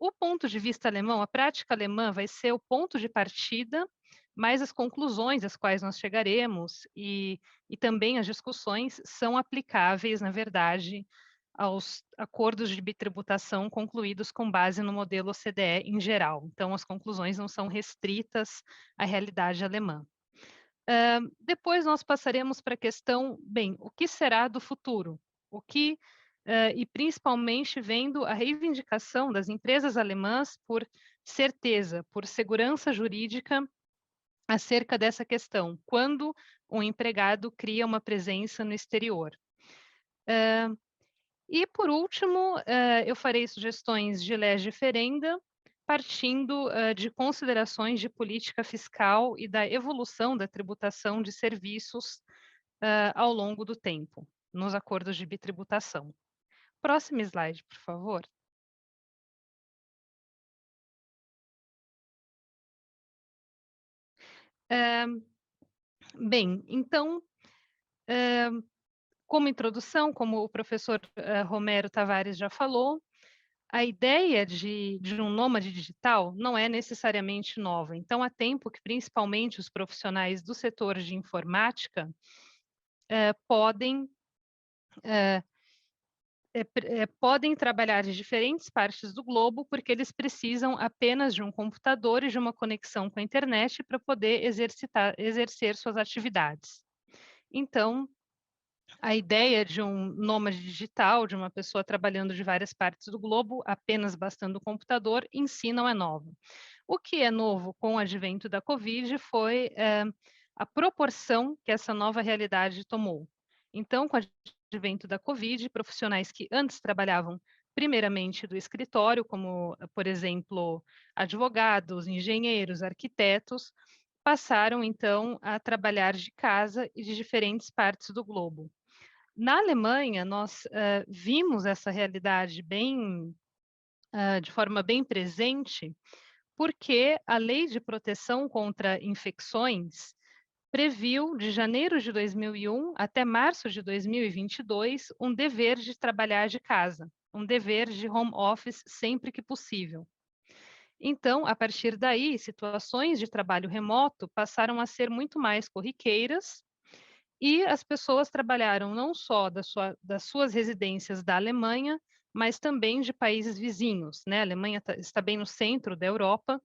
O ponto de vista alemão, a prática alemã vai ser o ponto de partida, mas as conclusões às quais nós chegaremos e também as discussões são aplicáveis, na verdade, aos acordos de bitributação concluídos com base no modelo OCDE em geral. Então, as conclusões não são restritas à realidade alemã. Depois nós passaremos para a questão, bem, o que será do futuro? E principalmente vendo a reivindicação das empresas alemãs por certeza, por segurança jurídica acerca dessa questão, quando um empregado cria uma presença no exterior. E, por último, eu farei sugestões de lege ferenda, partindo de considerações de política fiscal e da evolução da tributação de serviços ao longo do tempo, nos acordos de bitributação. Próximo slide, por favor. Bem, então, como introdução, como o professor Romero Tavares já falou, a ideia de um nômade digital não é necessariamente nova. Então, há tempo que, principalmente, os profissionais do setor de informática podem trabalhar de diferentes partes do globo, porque eles precisam apenas de um computador e de uma conexão com a internet para poder exercer suas atividades. Então, a ideia de um nômade digital, de uma pessoa trabalhando de várias partes do globo, apenas bastando o computador, em si não é nova. O que é novo com o advento da Covid foi a proporção que essa nova realidade tomou. Então, com o advento da Covid, profissionais que antes trabalhavam primeiramente do escritório, como, por exemplo, advogados, engenheiros, arquitetos, passaram, então, a trabalhar de casa e de diferentes partes do globo. Na Alemanha, nós vimos essa realidade de forma bem presente, porque a Lei de Proteção contra Infecções previu, de janeiro de 2001 até março de 2022, um dever de trabalhar de casa, um dever de home office sempre que possível. Então, a partir daí, situações de trabalho remoto passaram a ser muito mais corriqueiras, e as pessoas trabalharam não só das suas residências da Alemanha, mas também de países vizinhos, né? A Alemanha está bem no centro da Europa,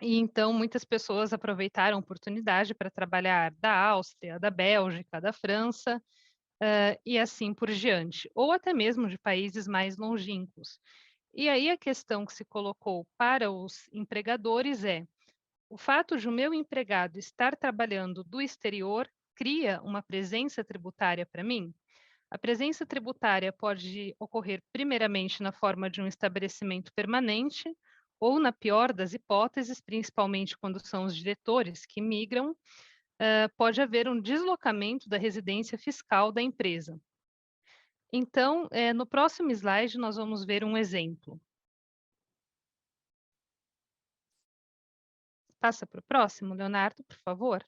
e então muitas pessoas aproveitaram a oportunidade para trabalhar da Áustria, da Bélgica, da França, e assim por diante, ou até mesmo de países mais longínquos. E aí a questão que se colocou para os empregadores é: o fato de o meu empregado estar trabalhando do exterior cria uma presença tributária para mim? A presença tributária pode ocorrer primeiramente na forma de um estabelecimento permanente, ou, na pior das hipóteses, principalmente quando são os diretores que migram, pode haver um deslocamento da residência fiscal da empresa. Então, no próximo slide, nós vamos ver um exemplo. Passa para o próximo, Leonardo, por favor.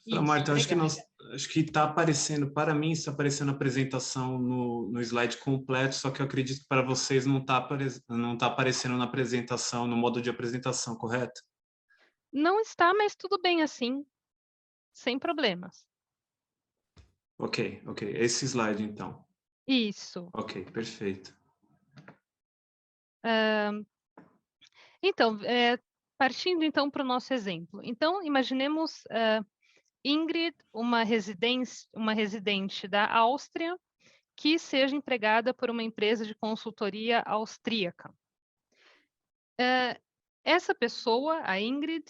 Isso, Marta, acho que está aparecendo, para mim, está aparecendo a apresentação no slide completo, só que eu acredito que para vocês não está aparecendo na apresentação, no modo de apresentação, correto? Não está, mas tudo bem assim, sem problemas. Ok. Esse slide, então. Isso. Ok, perfeito. Então, partindo então para o nosso exemplo. Então, imaginemos Ingrid, uma residente da Áustria, que seja empregada por uma empresa de consultoria austríaca. Essa pessoa, a Ingrid,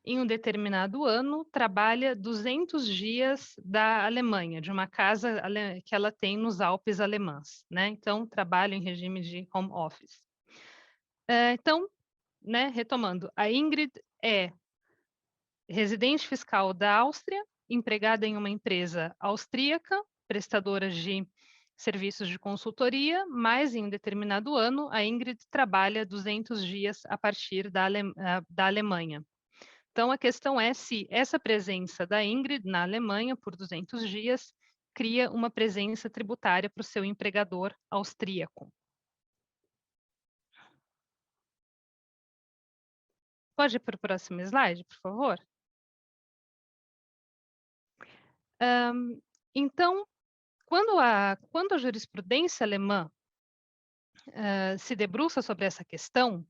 em um determinado ano, trabalha 200 dias da Alemanha, de uma casa que ela tem nos Alpes alemãs, né? Então, trabalha em regime de home office. Então, né, retomando, a Ingrid é residente fiscal da Áustria, empregada em uma empresa austríaca, prestadora de serviços de consultoria, mas em um determinado ano, a Ingrid trabalha 200 dias a partir da Alemanha. Então, a questão é se essa presença da Ingrid na Alemanha por 200 dias cria uma presença tributária para o seu empregador austríaco. Pode ir para o próximo slide, por favor? Então, quando a jurisprudência alemã se debruça sobre essa questão,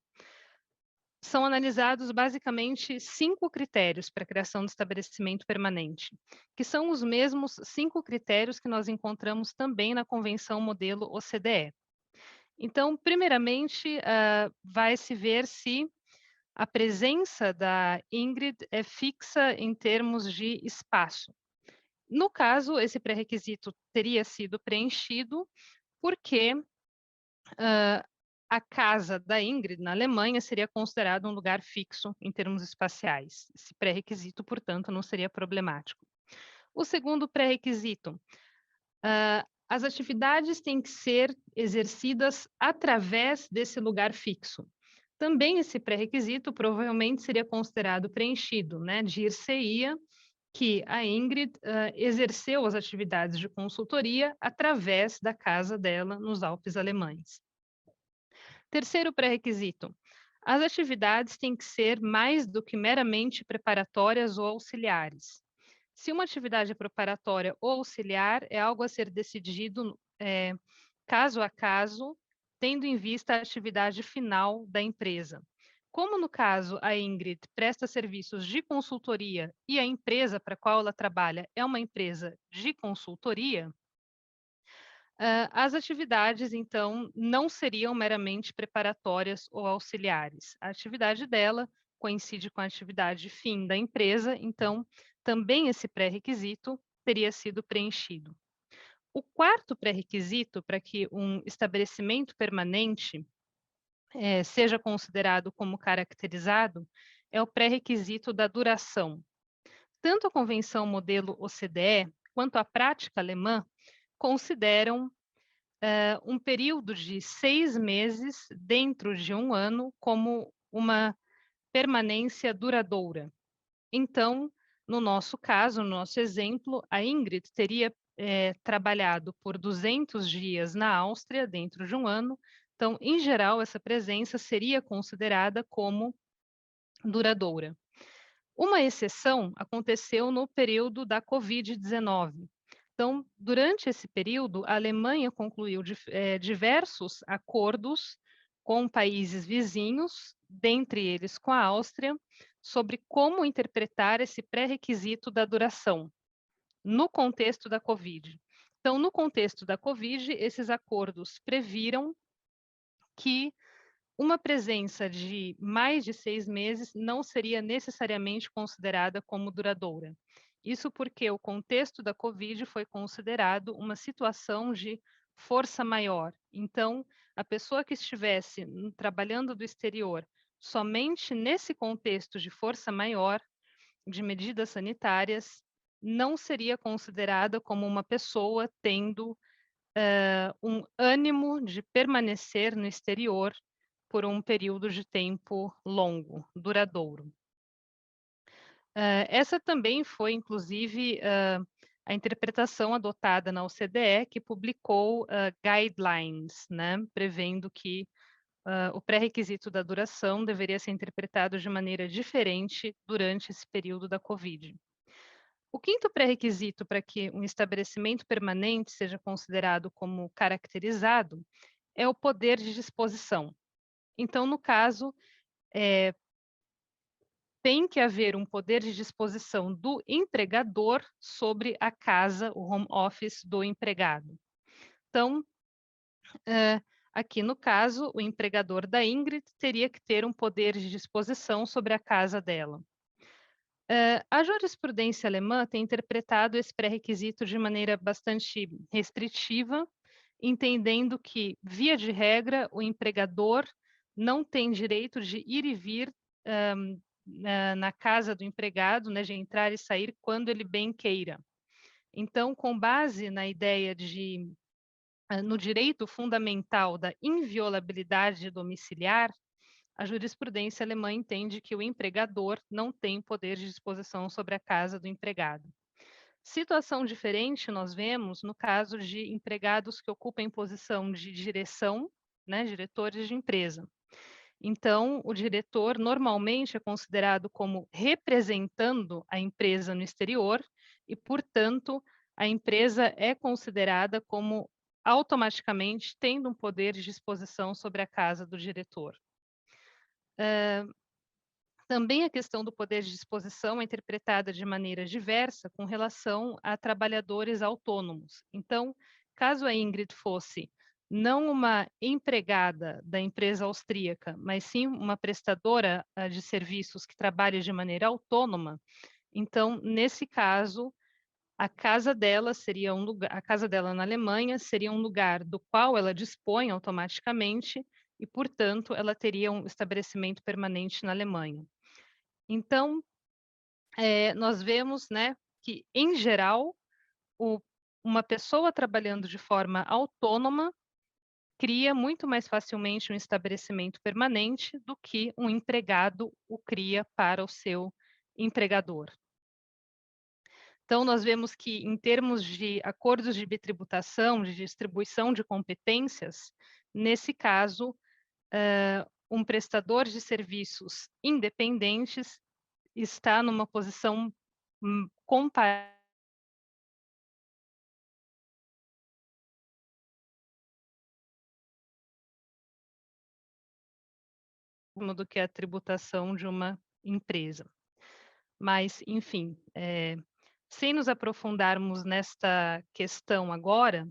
são analisados basicamente 5 critérios para a criação de estabelecimento permanente, que são os mesmos 5 critérios que nós encontramos também na Convenção Modelo OCDE. Então, primeiramente, vai-se ver se a presença da Ingrid é fixa em termos de espaço. No caso, esse pré-requisito teria sido preenchido porque a casa da Ingrid, na Alemanha, seria considerado um lugar fixo em termos espaciais. Esse pré-requisito, portanto, não seria problemático. O segundo pré-requisito, as atividades têm que ser exercidas através desse lugar fixo. Também esse pré-requisito provavelmente seria considerado preenchido, né? Dir-se-ia que a Ingrid exerceu as atividades de consultoria através da casa dela nos Alpes alemães. Terceiro pré-requisito, as atividades têm que ser mais do que meramente preparatórias ou auxiliares. Se uma atividade é preparatória ou auxiliar, é algo a ser decidido caso a caso, tendo em vista a atividade final da empresa. Como no caso a Ingrid presta serviços de consultoria e a empresa para a qual ela trabalha é uma empresa de consultoria, as atividades, então, não seriam meramente preparatórias ou auxiliares. A atividade dela coincide com a atividade fim da empresa, então, também esse pré-requisito teria sido preenchido. O quarto pré-requisito para que um estabelecimento permanente seja considerado como caracterizado é o pré-requisito da duração. Tanto a Convenção Modelo OCDE quanto a prática alemã consideram um período de 6 meses dentro de um ano como uma permanência duradoura. Então, no nosso caso, no nosso exemplo, a Ingrid teria trabalhado por 200 dias na Áustria dentro de um ano. Então, em geral, essa presença seria considerada como duradoura. Uma exceção aconteceu no período da Covid-19. Então, durante esse período, a Alemanha concluiu diversos acordos com países vizinhos, dentre eles com a Áustria, sobre como interpretar esse pré-requisito da duração, no contexto da Covid. Então, no contexto da Covid, esses acordos previram que uma presença de mais de 6 meses não seria necessariamente considerada como duradoura. Isso porque o contexto da Covid foi considerado uma situação de força maior. Então, a pessoa que estivesse trabalhando do exterior somente nesse contexto de força maior, de medidas sanitárias, não seria considerada como uma pessoa tendo um ânimo de permanecer no exterior por um período de tempo longo, duradouro. Essa também foi, inclusive, a interpretação adotada na OCDE, que publicou guidelines, né, prevendo que o pré-requisito da duração deveria ser interpretado de maneira diferente durante esse período da Covid. O quinto pré-requisito para que um estabelecimento permanente seja considerado como caracterizado é o poder de disposição. Então, no caso, tem que haver um poder de disposição do empregador sobre a casa, o home office do empregado. Então, aqui no caso, o empregador da Ingrid teria que ter um poder de disposição sobre a casa dela. A jurisprudência alemã tem interpretado esse pré-requisito de maneira bastante restritiva, entendendo que, via de regra, o empregador não tem direito de ir e vir na casa do empregado, né, de entrar e sair quando ele bem queira. Então, com base na ideia no direito fundamental da inviolabilidade domiciliar, a jurisprudência alemã entende que o empregador não tem poder de disposição sobre a casa do empregado. Situação diferente nós vemos no caso de empregados que ocupem posição de direção, né, diretores de empresa. Então, o diretor normalmente é considerado como representando a empresa no exterior e, portanto, a empresa é considerada como automaticamente tendo um poder de disposição sobre a casa do diretor. Também a questão do poder de disposição é interpretada de maneira diversa com relação a trabalhadores autônomos. Então, caso a Ingrid fosse não uma empregada da empresa austríaca, mas sim uma prestadora de serviços que trabalha de maneira autônoma, então, nesse caso, a casa dela seria um lugar, a casa dela na Alemanha seria um lugar do qual ela dispõe automaticamente e, portanto, ela teria um estabelecimento permanente na Alemanha. Então, nós vemos, né, que, em geral, uma pessoa trabalhando de forma autônoma cria muito mais facilmente um estabelecimento permanente do que um empregado o cria para o seu empregador. Então, nós vemos que, em termos de acordos de bitributação, de distribuição de competências, nesse caso, um prestador de serviços independentes está numa posição comparável do que a tributação de uma empresa. Mas, enfim, sem nos aprofundarmos nesta questão agora,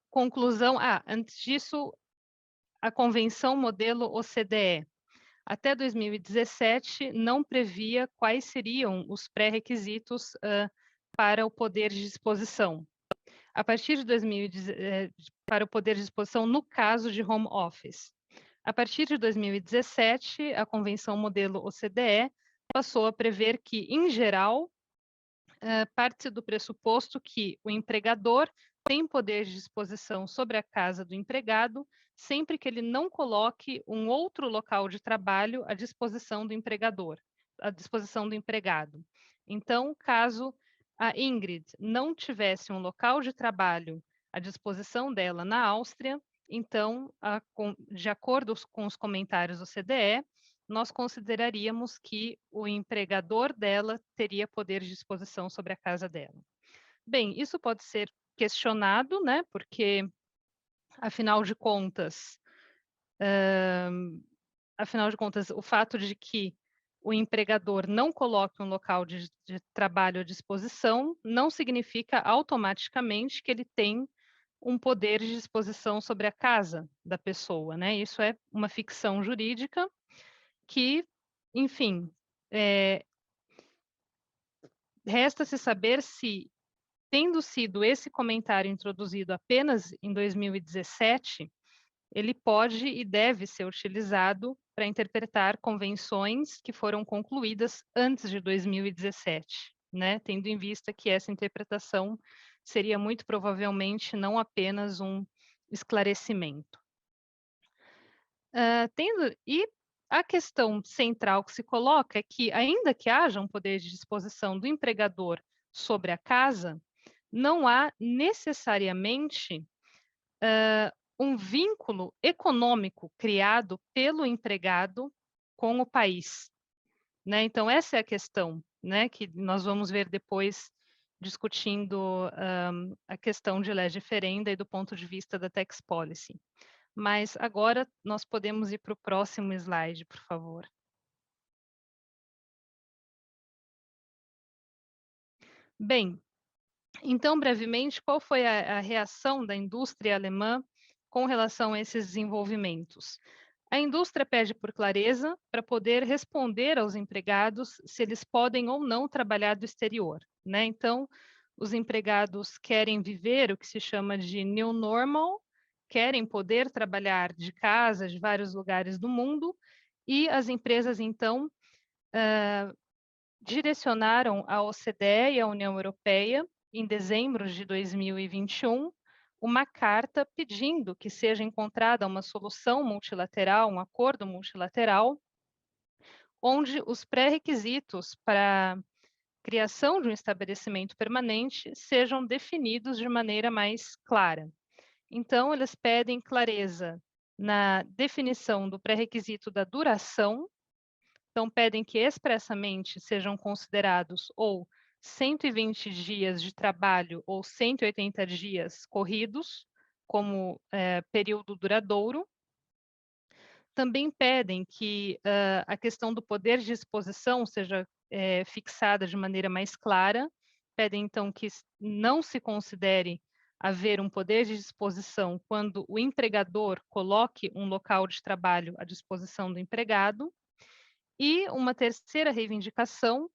conclusão, antes disso, a Convenção Modelo OCDE, até 2017, não previa quais seriam os pré-requisitos para o poder de disposição. A partir de 2017, para o poder de disposição no caso de home office. A partir de 2017, a Convenção Modelo OCDE passou a prever que, em geral, parte-se do pressuposto que o empregador tem poder de disposição sobre a casa do empregado, sempre que ele não coloque um outro local de trabalho à disposição do empregador, à disposição do empregado. Então, caso a Ingrid não tivesse um local de trabalho à disposição dela na Áustria, então, de acordo com os comentários do CDE, nós consideraríamos que o empregador dela teria poder de disposição sobre a casa dela. Bem, isso pode ser questionado, né? Porque, afinal de contas, o fato de que o empregador não coloque um local de trabalho à disposição não significa automaticamente que ele tem um poder de disposição sobre a casa da pessoa, né? Isso é uma ficção jurídica que, enfim, resta-se saber se, tendo sido esse comentário introduzido apenas em 2017, ele pode e deve ser utilizado para interpretar convenções que foram concluídas antes de 2017, né? Tendo em vista que essa interpretação seria muito provavelmente não apenas um esclarecimento. E a questão central que se coloca é que, ainda que haja um poder de disposição do empregador sobre a casa, não há necessariamente um vínculo econômico criado pelo empregado com o país, né? Então, essa é a questão, né, que nós vamos ver depois discutindo a questão de lege ferenda e do ponto de vista da tax policy. Mas agora nós podemos ir para o próximo slide, por favor. Bem, então, brevemente, qual foi a reação da indústria alemã com relação a esses desenvolvimentos? A indústria pede por clareza para poder responder aos empregados se eles podem ou não trabalhar do exterior, né? Então, os empregados querem viver o que se chama de new normal, querem poder trabalhar de casa, de vários lugares do mundo, e as empresas, então, direcionaram à OCDE e à União Europeia, em dezembro de 2021, uma carta pedindo que seja encontrada uma solução multilateral, um acordo multilateral, onde os pré-requisitos para a criação de um estabelecimento permanente sejam definidos de maneira mais clara. Então, eles pedem clareza na definição do pré-requisito da duração. Então, pedem que expressamente sejam considerados ou 120 dias de trabalho ou 180 dias corridos como período duradouro. Também pedem que a questão do poder de exposição seja fixada de maneira mais clara. Pedem, então, que não se considere haver um poder de disposição quando o empregador coloque um local de trabalho à disposição do empregado. E uma terceira reivindicação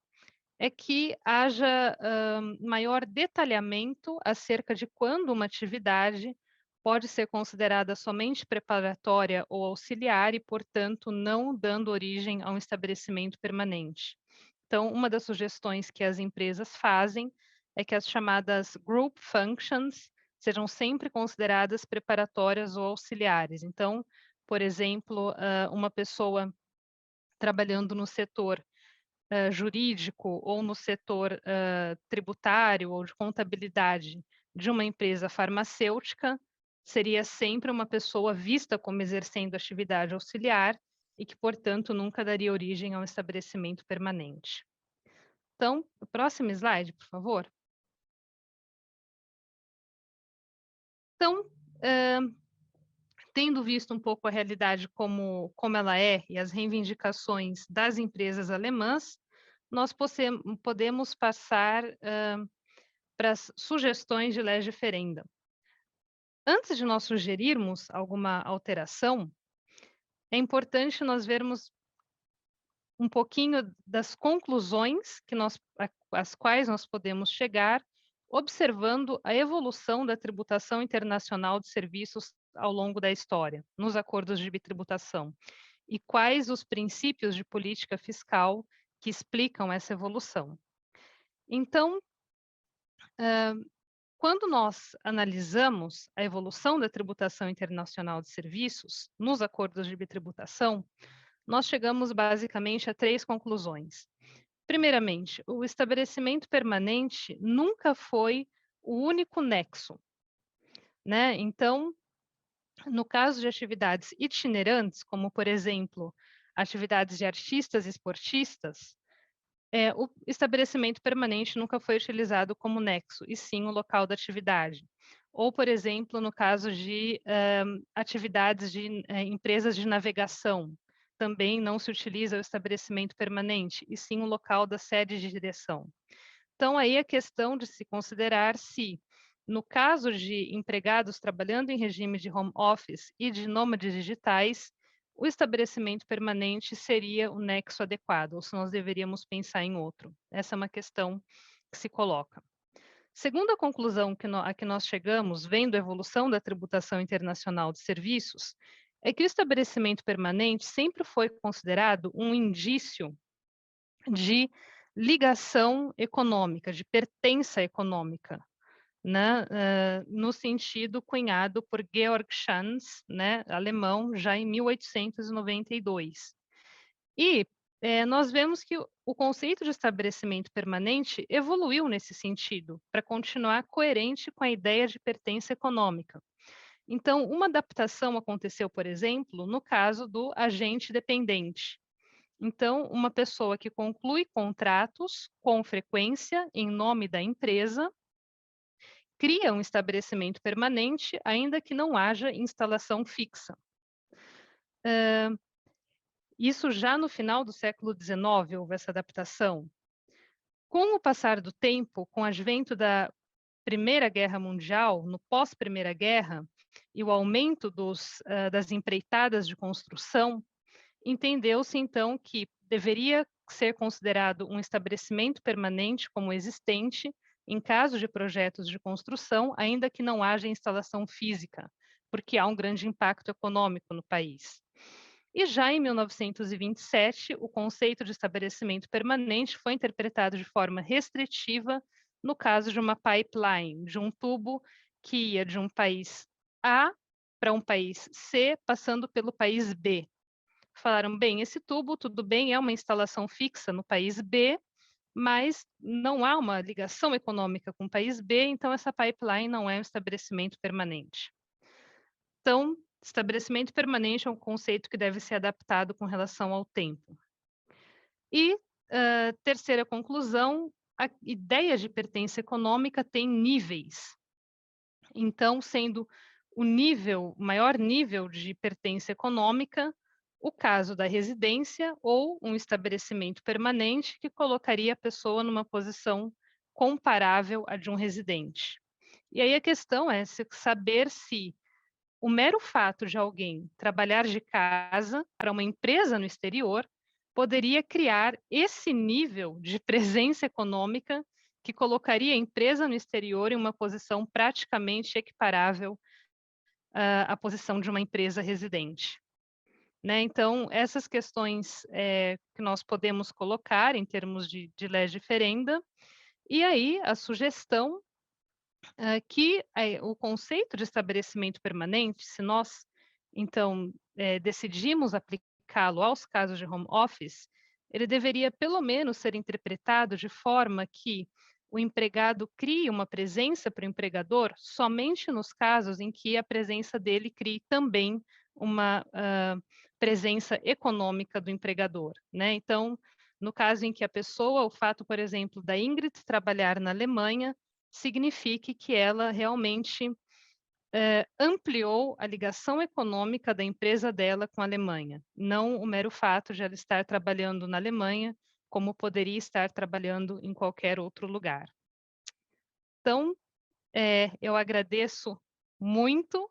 é que haja maior detalhamento acerca de quando uma atividade pode ser considerada somente preparatória ou auxiliar e, portanto, não dando origem a um estabelecimento permanente. Então, uma das sugestões que as empresas fazem é que as chamadas group functions sejam sempre consideradas preparatórias ou auxiliares. Então, por exemplo, uma pessoa trabalhando no setor jurídico ou no setor tributário ou de contabilidade de uma empresa farmacêutica, seria sempre uma pessoa vista como exercendo atividade auxiliar e que, portanto, nunca daria origem a um estabelecimento permanente. Então, o próximo slide, por favor. Então, tendo visto um pouco a realidade como ela é e as reivindicações das empresas alemãs, nós podemos passar para as sugestões de legge ferenda. Antes de nós sugerirmos alguma alteração, é importante nós vermos um pouquinho das conclusões às quais nós podemos chegar, observando a evolução da tributação internacional de serviços ao longo da história, nos acordos de bitributação, e quais os princípios de política fiscal que explicam essa evolução. Então, quando nós analisamos a evolução da tributação internacional de serviços nos acordos de bitributação, nós chegamos basicamente a 3 conclusões. Primeiramente, o estabelecimento permanente nunca foi o único nexo, né? Então, no caso de atividades itinerantes, como, por exemplo, atividades de artistas e esportistas, o estabelecimento permanente nunca foi utilizado como nexo, e sim o local da atividade. Ou, por exemplo, no caso de atividades de empresas de navegação, também não se utiliza o estabelecimento permanente, e sim o local da sede de direção. Então, aí a questão de se considerar se, no caso de empregados trabalhando em regime de home office e de nômades digitais, o estabelecimento permanente seria o nexo adequado, ou se nós deveríamos pensar em outro. Essa é uma questão que se coloca. Segunda conclusão a que nós chegamos, vendo a evolução da tributação internacional de serviços, é que o estabelecimento permanente sempre foi considerado um indício de ligação econômica, de pertença econômica, né, no sentido cunhado por Georg Schanz, né, alemão, já em 1892. E nós vemos que o conceito de estabelecimento permanente evoluiu nesse sentido, para continuar coerente com a ideia de pertença econômica. Então, uma adaptação aconteceu, por exemplo, no caso do agente dependente. Então, uma pessoa que conclui contratos com frequência em nome da empresa, cria um estabelecimento permanente, ainda que não haja instalação fixa. Isso já no final do século XIX houve essa adaptação. Com o passar do tempo, com o advento da Primeira Guerra Mundial, no pós-Primeira Guerra, e o aumento das empreitadas de construção, entendeu-se então que deveria ser considerado um estabelecimento permanente como existente em caso de projetos de construção, ainda que não haja instalação física, porque há um grande impacto econômico no país. E já em 1927, o conceito de estabelecimento permanente foi interpretado de forma restritiva no caso de uma pipeline, de um tubo que ia de um país A para um país C, passando pelo país B. Falaram, bem, esse tubo, tudo bem, é uma instalação fixa no país B, mas não há uma ligação econômica com o país B, então essa pipeline não é um estabelecimento permanente. Então, estabelecimento permanente é um conceito que deve ser adaptado com relação ao tempo. E, terceira conclusão, a ideia de pertença econômica tem níveis. Então, sendo o maior nível de pertença econômica, o caso da residência ou um estabelecimento permanente que colocaria a pessoa numa posição comparável à de um residente. E aí a questão é saber se o mero fato de alguém trabalhar de casa para uma empresa no exterior poderia criar esse nível de presença econômica que colocaria a empresa no exterior em uma posição praticamente equiparável à posição de uma empresa residente. Né? Então, essas questões que nós podemos colocar em termos de lege ferenda, e aí a sugestão que o conceito de estabelecimento permanente, se nós, então, decidimos aplicá-lo aos casos de home office, ele deveria, pelo menos, ser interpretado de forma que o empregado crie uma presença para o empregador somente nos casos em que a presença dele crie também uma presença econômica do empregador, né? Então, no caso em que a pessoa, o fato, por exemplo, da Ingrid trabalhar na Alemanha, signifique que ela realmente ampliou a ligação econômica da empresa dela com a Alemanha, não o mero fato de ela estar trabalhando na Alemanha, como poderia estar trabalhando em qualquer outro lugar. Então, eu agradeço muito,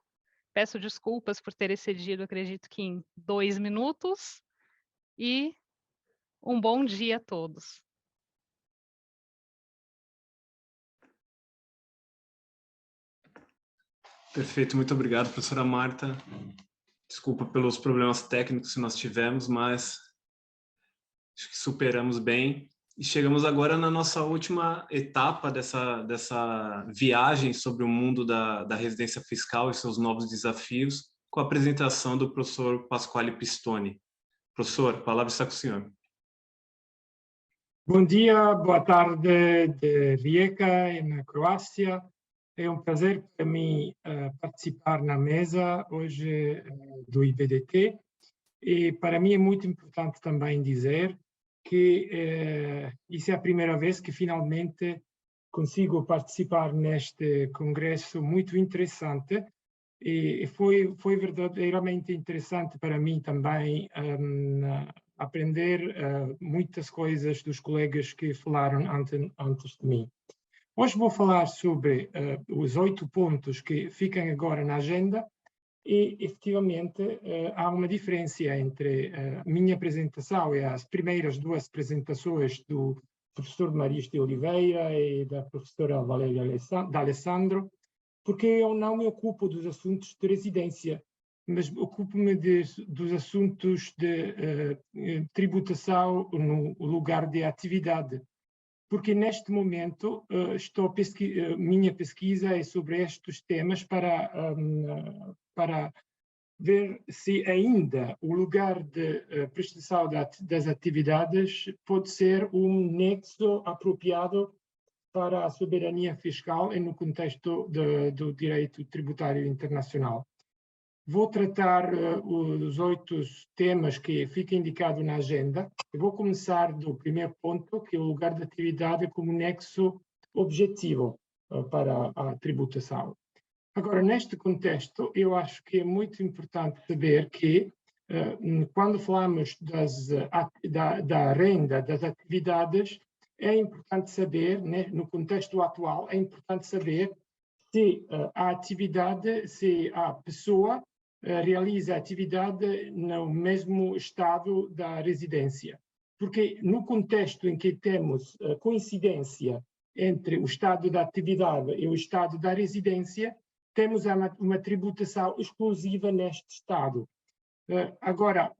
peço desculpas por ter excedido, acredito que em 2 minutos, e um bom dia a todos. Perfeito, muito obrigado, professora Marta. Desculpa pelos problemas técnicos que nós tivemos, mas acho que superamos bem. E chegamos agora na nossa última etapa dessa viagem sobre o mundo da residência fiscal e seus novos desafios, com a apresentação do professor Pasquale Pistone. Professor, a palavra está com o senhor. Bom dia, boa tarde de Rijeka, na Croácia. É um prazer para mim participar na mesa hoje do IBDT. E para mim é muito importante também dizer que isso é a primeira vez que finalmente consigo participar neste congresso muito interessante. E foi verdadeiramente interessante para mim também aprender muitas coisas dos colegas que falaram antes de mim. Hoje vou falar sobre os 8 pontos que ficam agora na agenda e, efetivamente, há uma diferença entre a minha apresentação e as primeiras 2 apresentações do professor Mariz de Oliveira e da professora Valéria D'Alessandro, porque eu não me ocupo dos assuntos de residência, mas ocupo-me dos assuntos de tributação no lugar de atividade. Porque neste momento minha pesquisa é sobre estes temas para ver se ainda o lugar de prestação das atividades pode ser um nexo apropriado para a soberania fiscal e no contexto do direito tributário internacional. Vou tratar os 8 temas que fica indicado na agenda. Eu vou começar do primeiro ponto, que é o lugar de atividade como nexo objetivo para a tributação. Agora, neste contexto, eu acho que é muito importante saber que, quando falamos da renda, das atividades, é importante saber, né, no contexto atual, é importante saber se a atividade, se a pessoa realiza a atividade no mesmo estado da residência. Porque no contexto em que temos coincidência entre o estado da atividade e o estado da residência, temos uma tributação exclusiva neste estado. Agora,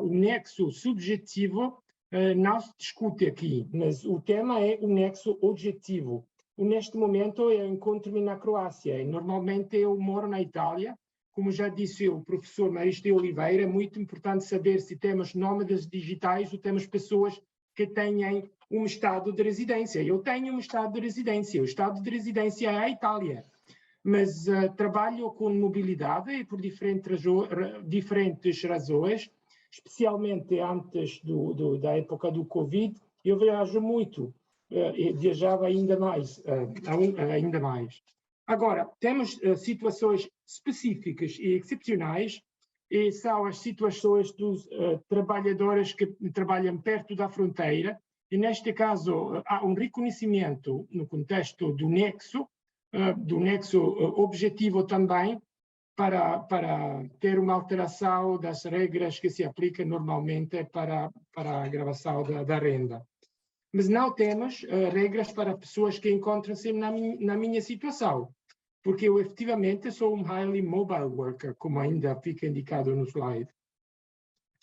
o nexo subjetivo não se discute aqui, mas o tema é o nexo objetivo. Neste momento eu encontro-me na Croácia e normalmente eu moro na Itália. Como já disse o professor Mariz de Oliveira, é muito importante saber se temos nómadas digitais ou temos pessoas que tenham um estado de residência. Eu tenho um estado de residência. O estado de residência é a Itália. mas trabalho com mobilidade e por diferentes razões, especialmente antes da época do Covid, eu viajo muito, viajava ainda mais. Agora, temos situações específicas e excepcionais, e são as situações dos trabalhadores que trabalham perto da fronteira, e neste caso há um reconhecimento no contexto do nexo objetivo também, para ter uma alteração das regras que se aplicam normalmente para a gravação da renda. Mas não temos regras para pessoas que encontram-se na minha situação, porque eu efetivamente sou um highly mobile worker, como ainda fica indicado no slide.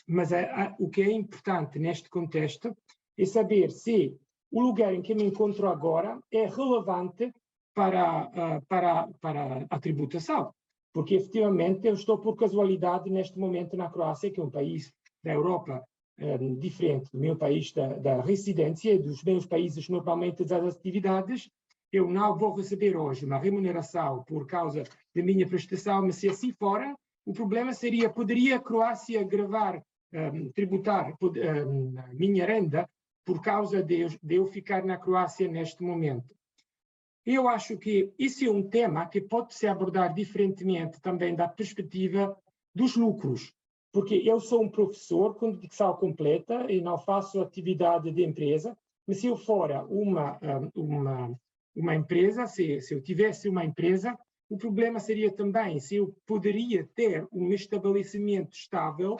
Mas o que é importante neste contexto é saber se o lugar em que me encontro agora é relevante para a tributação, porque efetivamente eu estou por casualidade neste momento na Croácia, que é um país da Europa diferente do meu país da residência e dos meus países normalmente das atividades. Eu não vou receber hoje uma remuneração por causa da minha prestação, mas se assim fora, o problema seria, poderia a Croácia tributar a minha renda por causa de eu ficar na Croácia neste momento. Eu acho que isso é um tema que pode se abordar diferentemente também da perspectiva dos lucros, porque eu sou um professor com dedicação completa e não faço atividade de empresa, mas se eu fora uma empresa, se eu tivesse uma empresa, o problema seria também se eu poderia ter um estabelecimento estável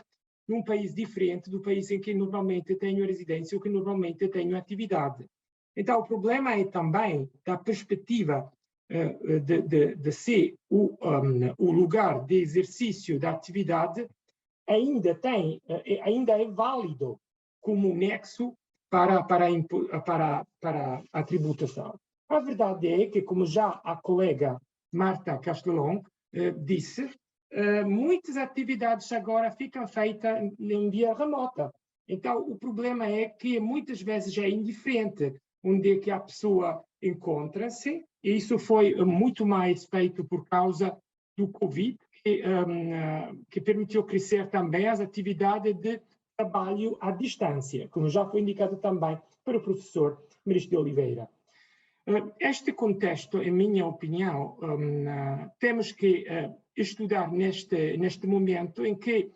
num país diferente do país em que normalmente tenho residência ou que normalmente tenho atividade. Então, o problema é também da perspectiva de se o lugar de exercício da atividade ainda é válido como nexo para a tributação. A verdade é que, como já a colega Marta Castellón disse, muitas atividades agora ficam feitas em via remota. Então, o problema é que muitas vezes é indiferente onde é que a pessoa encontra-se, e isso foi muito mais feito por causa do Covid, que permitiu crescer também as atividades de trabalho à distância, como já foi indicado também pelo professor Maris de Oliveira. Este contexto, em minha opinião, temos que estudar neste momento em que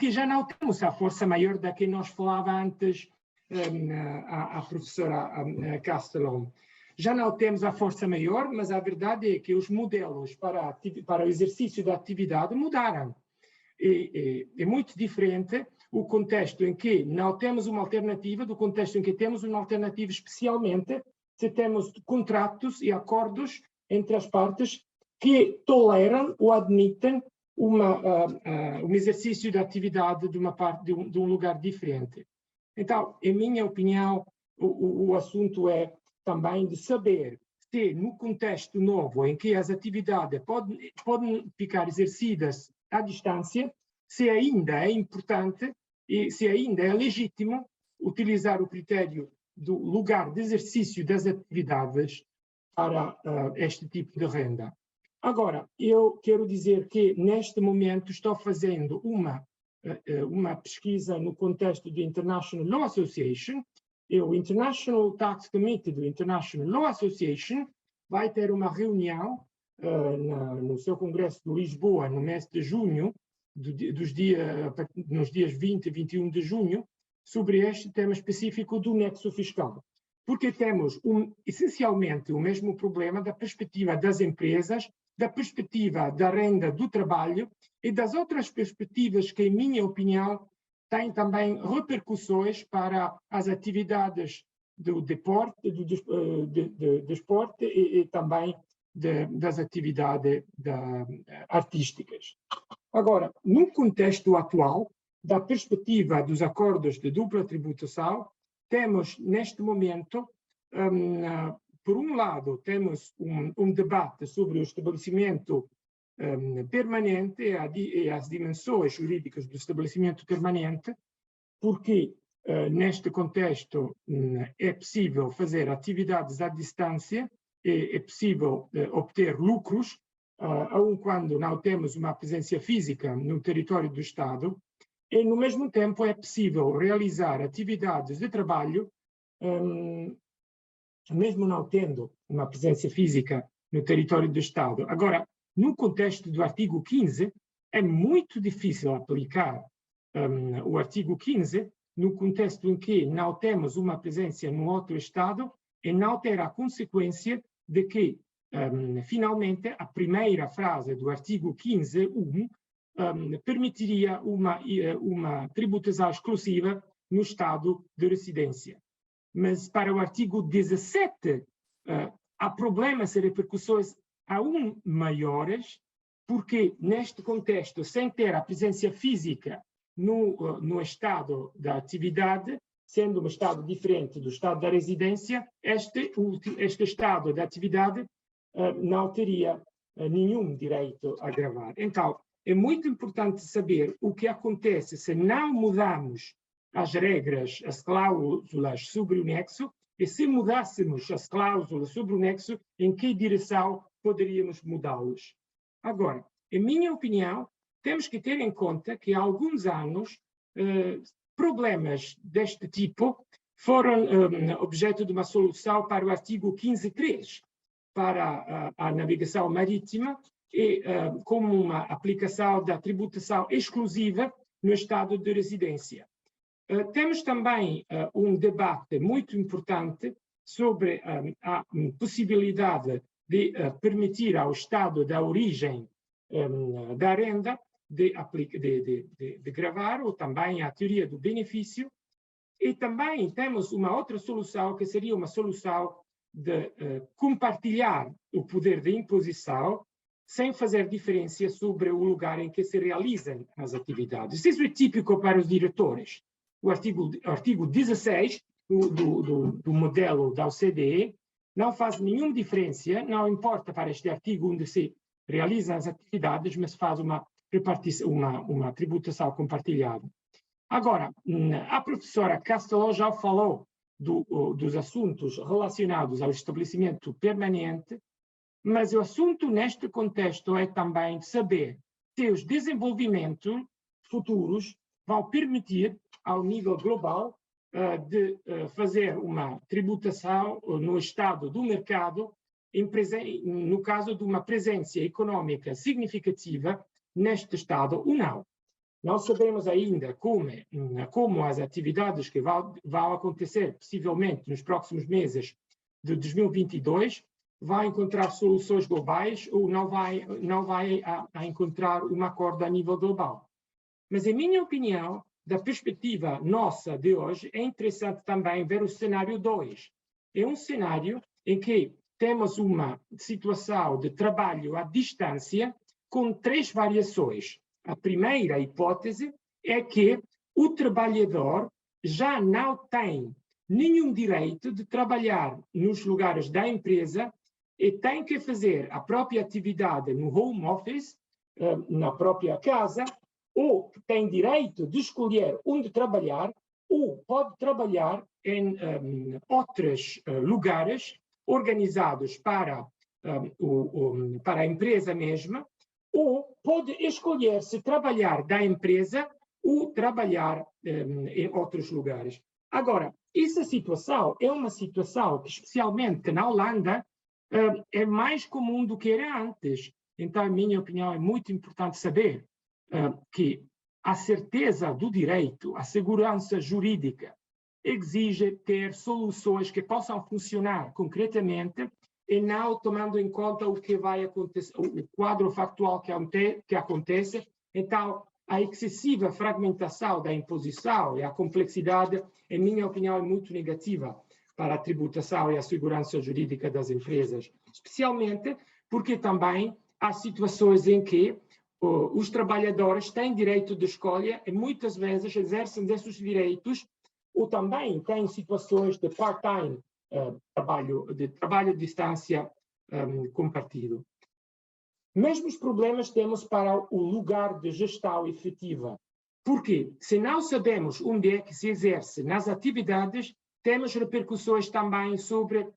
já não temos a força maior da que nós falava antes a professora Castellón. Já não temos a força maior, mas a verdade é que os modelos para o exercício da atividade mudaram. É muito diferente o contexto em que não temos uma alternativa do contexto em que temos uma alternativa, especialmente se temos contratos e acordos entre as partes que toleram ou admitem um exercício da atividade de um lugar diferente. Então, em minha opinião, o assunto é também de saber se no contexto novo em que as atividades podem ficar exercidas à distância, se ainda é importante e se ainda é legítimo utilizar o critério do lugar de exercício das atividades para este tipo de renda. Agora, eu quero dizer que neste momento estou fazendo uma pesquisa no contexto do International Law Association. O International Tax Committee do International Law Association vai ter uma reunião no seu congresso de Lisboa no mês de junho, nos dias 20 e 21 de junho, sobre este tema específico do nexo fiscal. Porque temos essencialmente o mesmo problema da perspectiva das empresas, da perspectiva da renda do trabalho e das outras perspectivas que, em minha opinião, têm também repercussões para as atividades do desporto, e também das atividades artísticas. Agora, no contexto atual, da perspectiva dos acordos de dupla tributação, temos neste momento, por um lado, temos um debate sobre o estabelecimento permanente e as dimensões jurídicas do estabelecimento permanente, porque neste contexto é possível fazer atividades à distância é possível obter lucros, aun quando não temos uma presença física no território do Estado, e, no mesmo tempo, é possível realizar atividades de trabalho, mesmo não tendo uma presença física no território do Estado. Agora, no contexto do artigo 15, é muito difícil aplicar o artigo 15 no contexto em que não temos uma presença no outro Estado e não ter a consequência de que, finalmente, a primeira frase do artigo 15.1 permitiria uma tributação exclusiva no Estado de residência. Mas para o artigo 17, há problemas e repercussões aún maiores, porque neste contexto, sem ter a presença física no estado da atividade, sendo um estado diferente do estado da residência, este estado da atividade não teria nenhum direito a gravar. Então, é muito importante saber o que acontece se não mudamos as regras, as cláusulas sobre o nexo, e se mudássemos as cláusulas sobre o nexo, em que direção poderíamos mudá-los. Agora, em minha opinião, temos que ter em conta que há alguns anos problemas deste tipo foram objeto de uma solução para o artigo 15.3, para a navegação marítima, e como uma aplicação da tributação exclusiva no estado de residência. Temos também um debate muito importante sobre a possibilidade de permitir ao estado da origem da renda de gravar, ou também a teoria do benefício. E também temos uma outra solução, que seria uma solução de compartilhar o poder de imposição sem fazer diferença sobre o lugar em que se realizam as atividades. Isso é típico para os diretores. O artigo 16 do modelo da OCDE não faz nenhuma diferença, não importa para este artigo onde se realizam as atividades, mas faz uma tributação compartilhada. Agora, a professora Castelão já falou dos assuntos relacionados ao estabelecimento permanente, mas o assunto neste contexto é também saber se os desenvolvimentos futuros vão permitir, ao nível global, de fazer uma tributação no estado do mercado, no caso de uma presença econômica significativa neste estado ou não. Não sabemos ainda como as atividades que vão acontecer, possivelmente nos próximos meses de 2022, vai encontrar soluções globais ou não vai encontrar um acordo a nível global. Mas, em minha opinião, da perspectiva nossa de hoje, é interessante também ver o cenário 2. É um cenário em que temos uma situação de trabalho à distância com 3 variações. A primeira hipótese é que o trabalhador já não tem nenhum direito de trabalhar nos lugares da empresa e tem que fazer a própria atividade no home office, na própria casa, ou tem direito de escolher onde trabalhar, ou pode trabalhar em outros lugares organizados para a empresa mesma, ou pode escolher se trabalhar da empresa ou trabalhar em outros lugares. Agora, essa situação é uma situação que, especialmente na Holanda, é mais comum do que era antes. Então, em minha opinião, é muito importante saber que a certeza do direito, a segurança jurídica, exige ter soluções que possam funcionar concretamente e não tomando em conta o que vai acontecer, o quadro factual que acontece. Então, a excessiva fragmentação da imposição e a complexidade, em minha opinião, é muito negativa para a tributação e a segurança jurídica das empresas, especialmente porque também há situações em que os trabalhadores têm direito de escolha e muitas vezes exercem desses direitos, ou também têm situações de part-time, trabalho à distância compartido. Mesmos problemas temos para o lugar de gestão efetiva, porque se não sabemos onde é que se exerce nas atividades, temos repercussões também sobre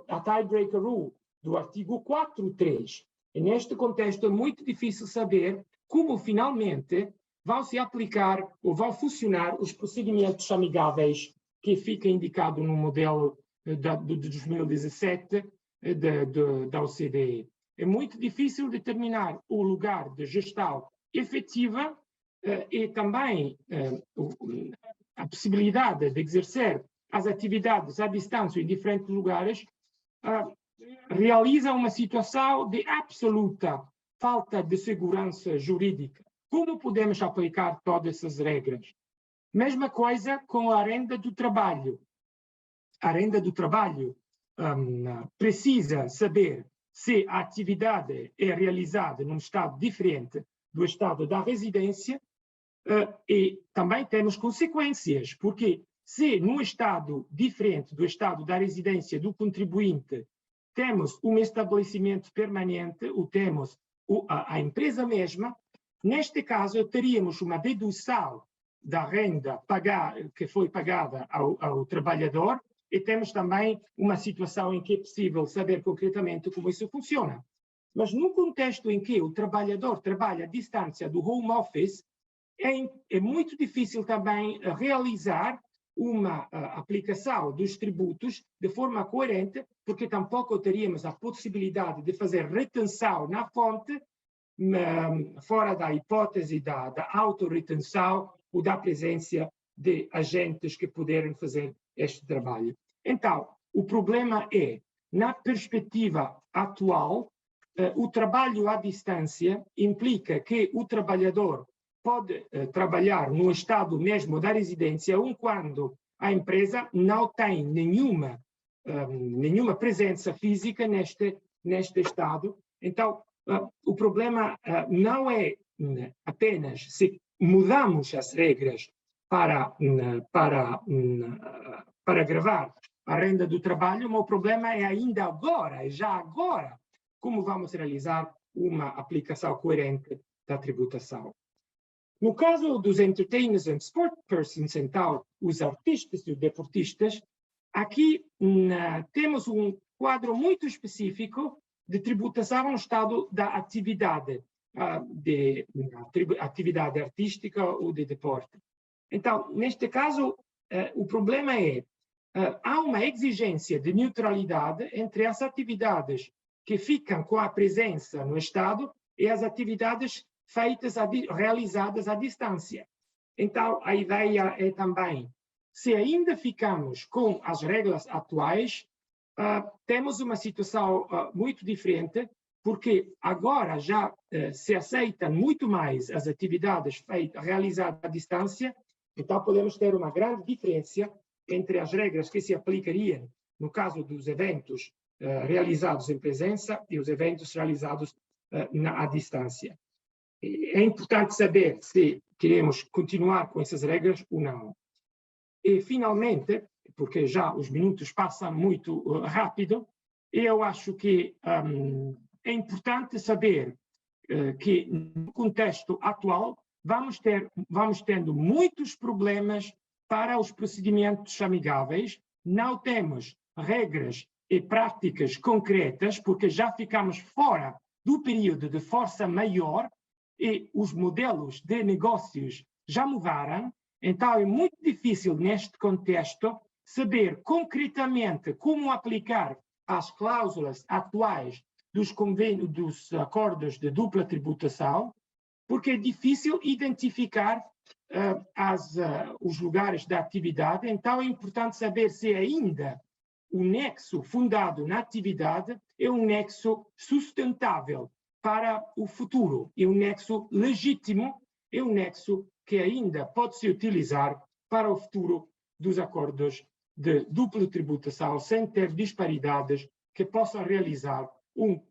a tiebreaker rule do artigo 4.3. E neste contexto é muito difícil saber como finalmente vão se aplicar ou vão funcionar os procedimentos amigáveis que fica indicado no modelo de 2017 da OCDE. É muito difícil determinar o lugar de gestão efetiva e também a possibilidade de exercer as atividades à distância em diferentes lugares realiza uma situação de absoluta falta de segurança jurídica. Como podemos aplicar todas essas regras? Mesma coisa com a renda do trabalho. A renda do trabalho precisa saber se a atividade é realizada num estado diferente do estado da residência e também temos consequências, porque se num estado diferente do estado da residência do contribuinte temos um estabelecimento permanente, ou temos a empresa mesma, neste caso teríamos uma dedução da renda que foi pagada ao trabalhador e temos também uma situação em que é possível saber concretamente como isso funciona. Mas num contexto em que o trabalhador trabalha à distância do home office, é muito difícil também realizar uma aplicação dos tributos de forma coerente, porque tampouco teríamos a possibilidade de fazer retenção na fonte, fora da hipótese da autorretenção ou da presença de agentes que puderem fazer este trabalho. Então, o problema é, na perspectiva atual, o trabalho à distância implica que o trabalhador pode trabalhar no estado mesmo da residência, quando a empresa não tem nenhuma presença física neste estado. Então, o problema não é apenas se mudamos as regras para gravar a renda do trabalho, mas o problema é ainda agora, já agora, como vamos realizar uma aplicação coerente da tributação. No caso dos entertainers and sport persons, então, os artistas e os deportistas, aqui temos um quadro muito específico de tributação no estado da atividade, atividade artística ou de deporte. Então, neste caso, o problema é há uma exigência de neutralidade entre as atividades que ficam com a presença no estado e as atividades realizadas à distância. Então, a ideia é também, se ainda ficamos com as regras atuais, temos uma situação muito diferente, porque agora já se aceitam muito mais as atividades realizadas à distância, então podemos ter uma grande diferença entre as regras que se aplicariam no caso dos eventos realizados em presença e os eventos realizados à distância. É importante saber se queremos continuar com essas regras ou não. E, finalmente, porque já os minutos passam muito rápido, eu acho que é importante saber que, no contexto atual, vamos tendo muitos problemas para os procedimentos amigáveis, não temos regras e práticas concretas, porque já ficamos fora do período de força maior e os modelos de negócios já mudaram, então é muito difícil neste contexto saber concretamente como aplicar as cláusulas atuais dos acordos de dupla tributação, porque é difícil identificar os lugares da atividade, então é importante saber se ainda o nexo fundado na atividade é um nexo sustentável para o futuro, é um nexo legítimo, é um nexo que ainda pode se utilizar para o futuro dos acordos de dupla tributação, sem ter disparidades que possam realizar um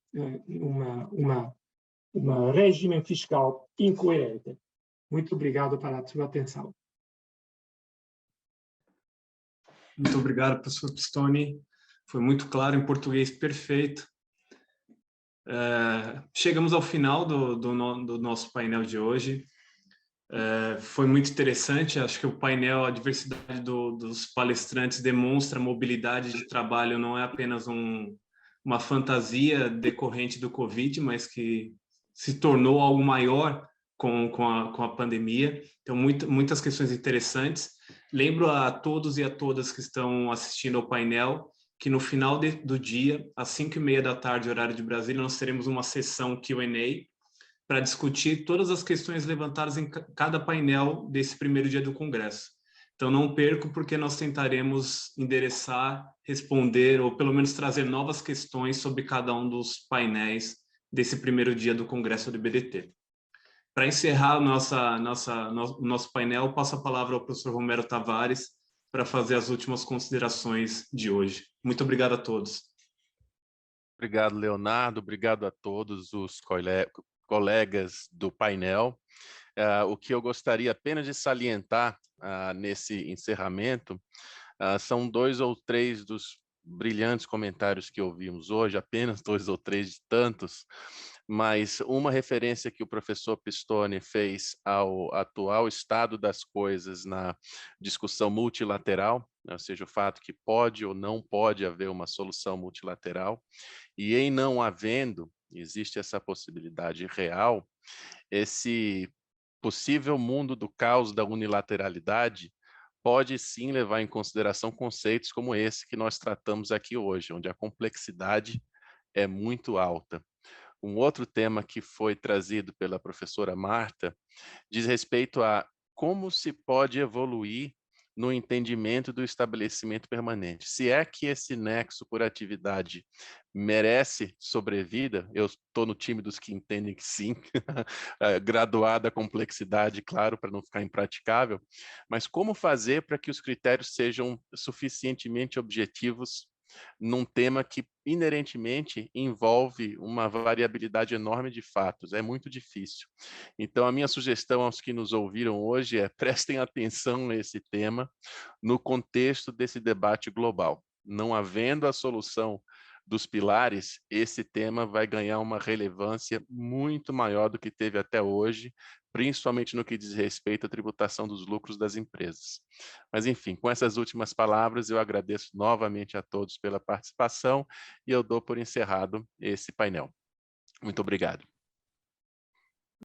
regime fiscal incoerente. Muito obrigado pela sua atenção. Muito obrigado, professor Pistoni. Foi muito claro, em português perfeito. Chegamos ao final do nosso painel de hoje. Foi muito interessante, acho que o painel, a diversidade dos palestrantes demonstra a mobilidade de trabalho, não é apenas uma fantasia decorrente do Covid, mas que se tornou algo maior com a pandemia. Então, muitas questões interessantes. Lembro a todos e a todas que estão assistindo ao painel que no final do dia, às 5h30 da tarde, horário de Brasília, nós teremos uma sessão Q&A para discutir todas as questões levantadas em cada painel desse primeiro dia do Congresso. Então, não perco, porque nós tentaremos endereçar, responder, ou pelo menos trazer novas questões sobre cada um dos painéis desse primeiro dia do Congresso do IBDT. Para encerrar o nosso painel, passo a palavra ao professor Romero Tavares para fazer as últimas considerações de hoje. Muito obrigado a todos. Obrigado, Leonardo. Obrigado a todos os colegas do painel. O que eu gostaria apenas de salientar nesse encerramento são 2 ou 3 dos brilhantes comentários que ouvimos hoje, apenas 2 ou 3 de tantos, mas uma referência que o professor Pistone fez ao atual estado das coisas na discussão multilateral, ou seja, o fato que pode ou não pode haver uma solução multilateral, e em não havendo, existe essa possibilidade real, esse possível mundo do caos da unilateralidade pode sim levar em consideração conceitos como esse que nós tratamos aqui hoje, onde a complexidade é muito alta. Um outro tema que foi trazido pela professora Marta diz respeito a como se pode evoluir no entendimento do estabelecimento permanente. Se é que esse nexo por atividade merece sobrevida, eu estou no time dos que entendem que sim, graduada a complexidade, claro, para não ficar impraticável, mas como fazer para que os critérios sejam suficientemente objetivos num tema que inerentemente envolve uma variabilidade enorme de fatos, é muito difícil. Então, a minha sugestão aos que nos ouviram hoje é prestem atenção a esse tema no contexto desse debate global. Não havendo a solução dos pilares, esse tema vai ganhar uma relevância muito maior do que teve até hoje, principalmente no que diz respeito à tributação dos lucros das empresas. Mas, enfim, com essas últimas palavras, eu agradeço novamente a todos pela participação e eu dou por encerrado esse painel. Muito obrigado.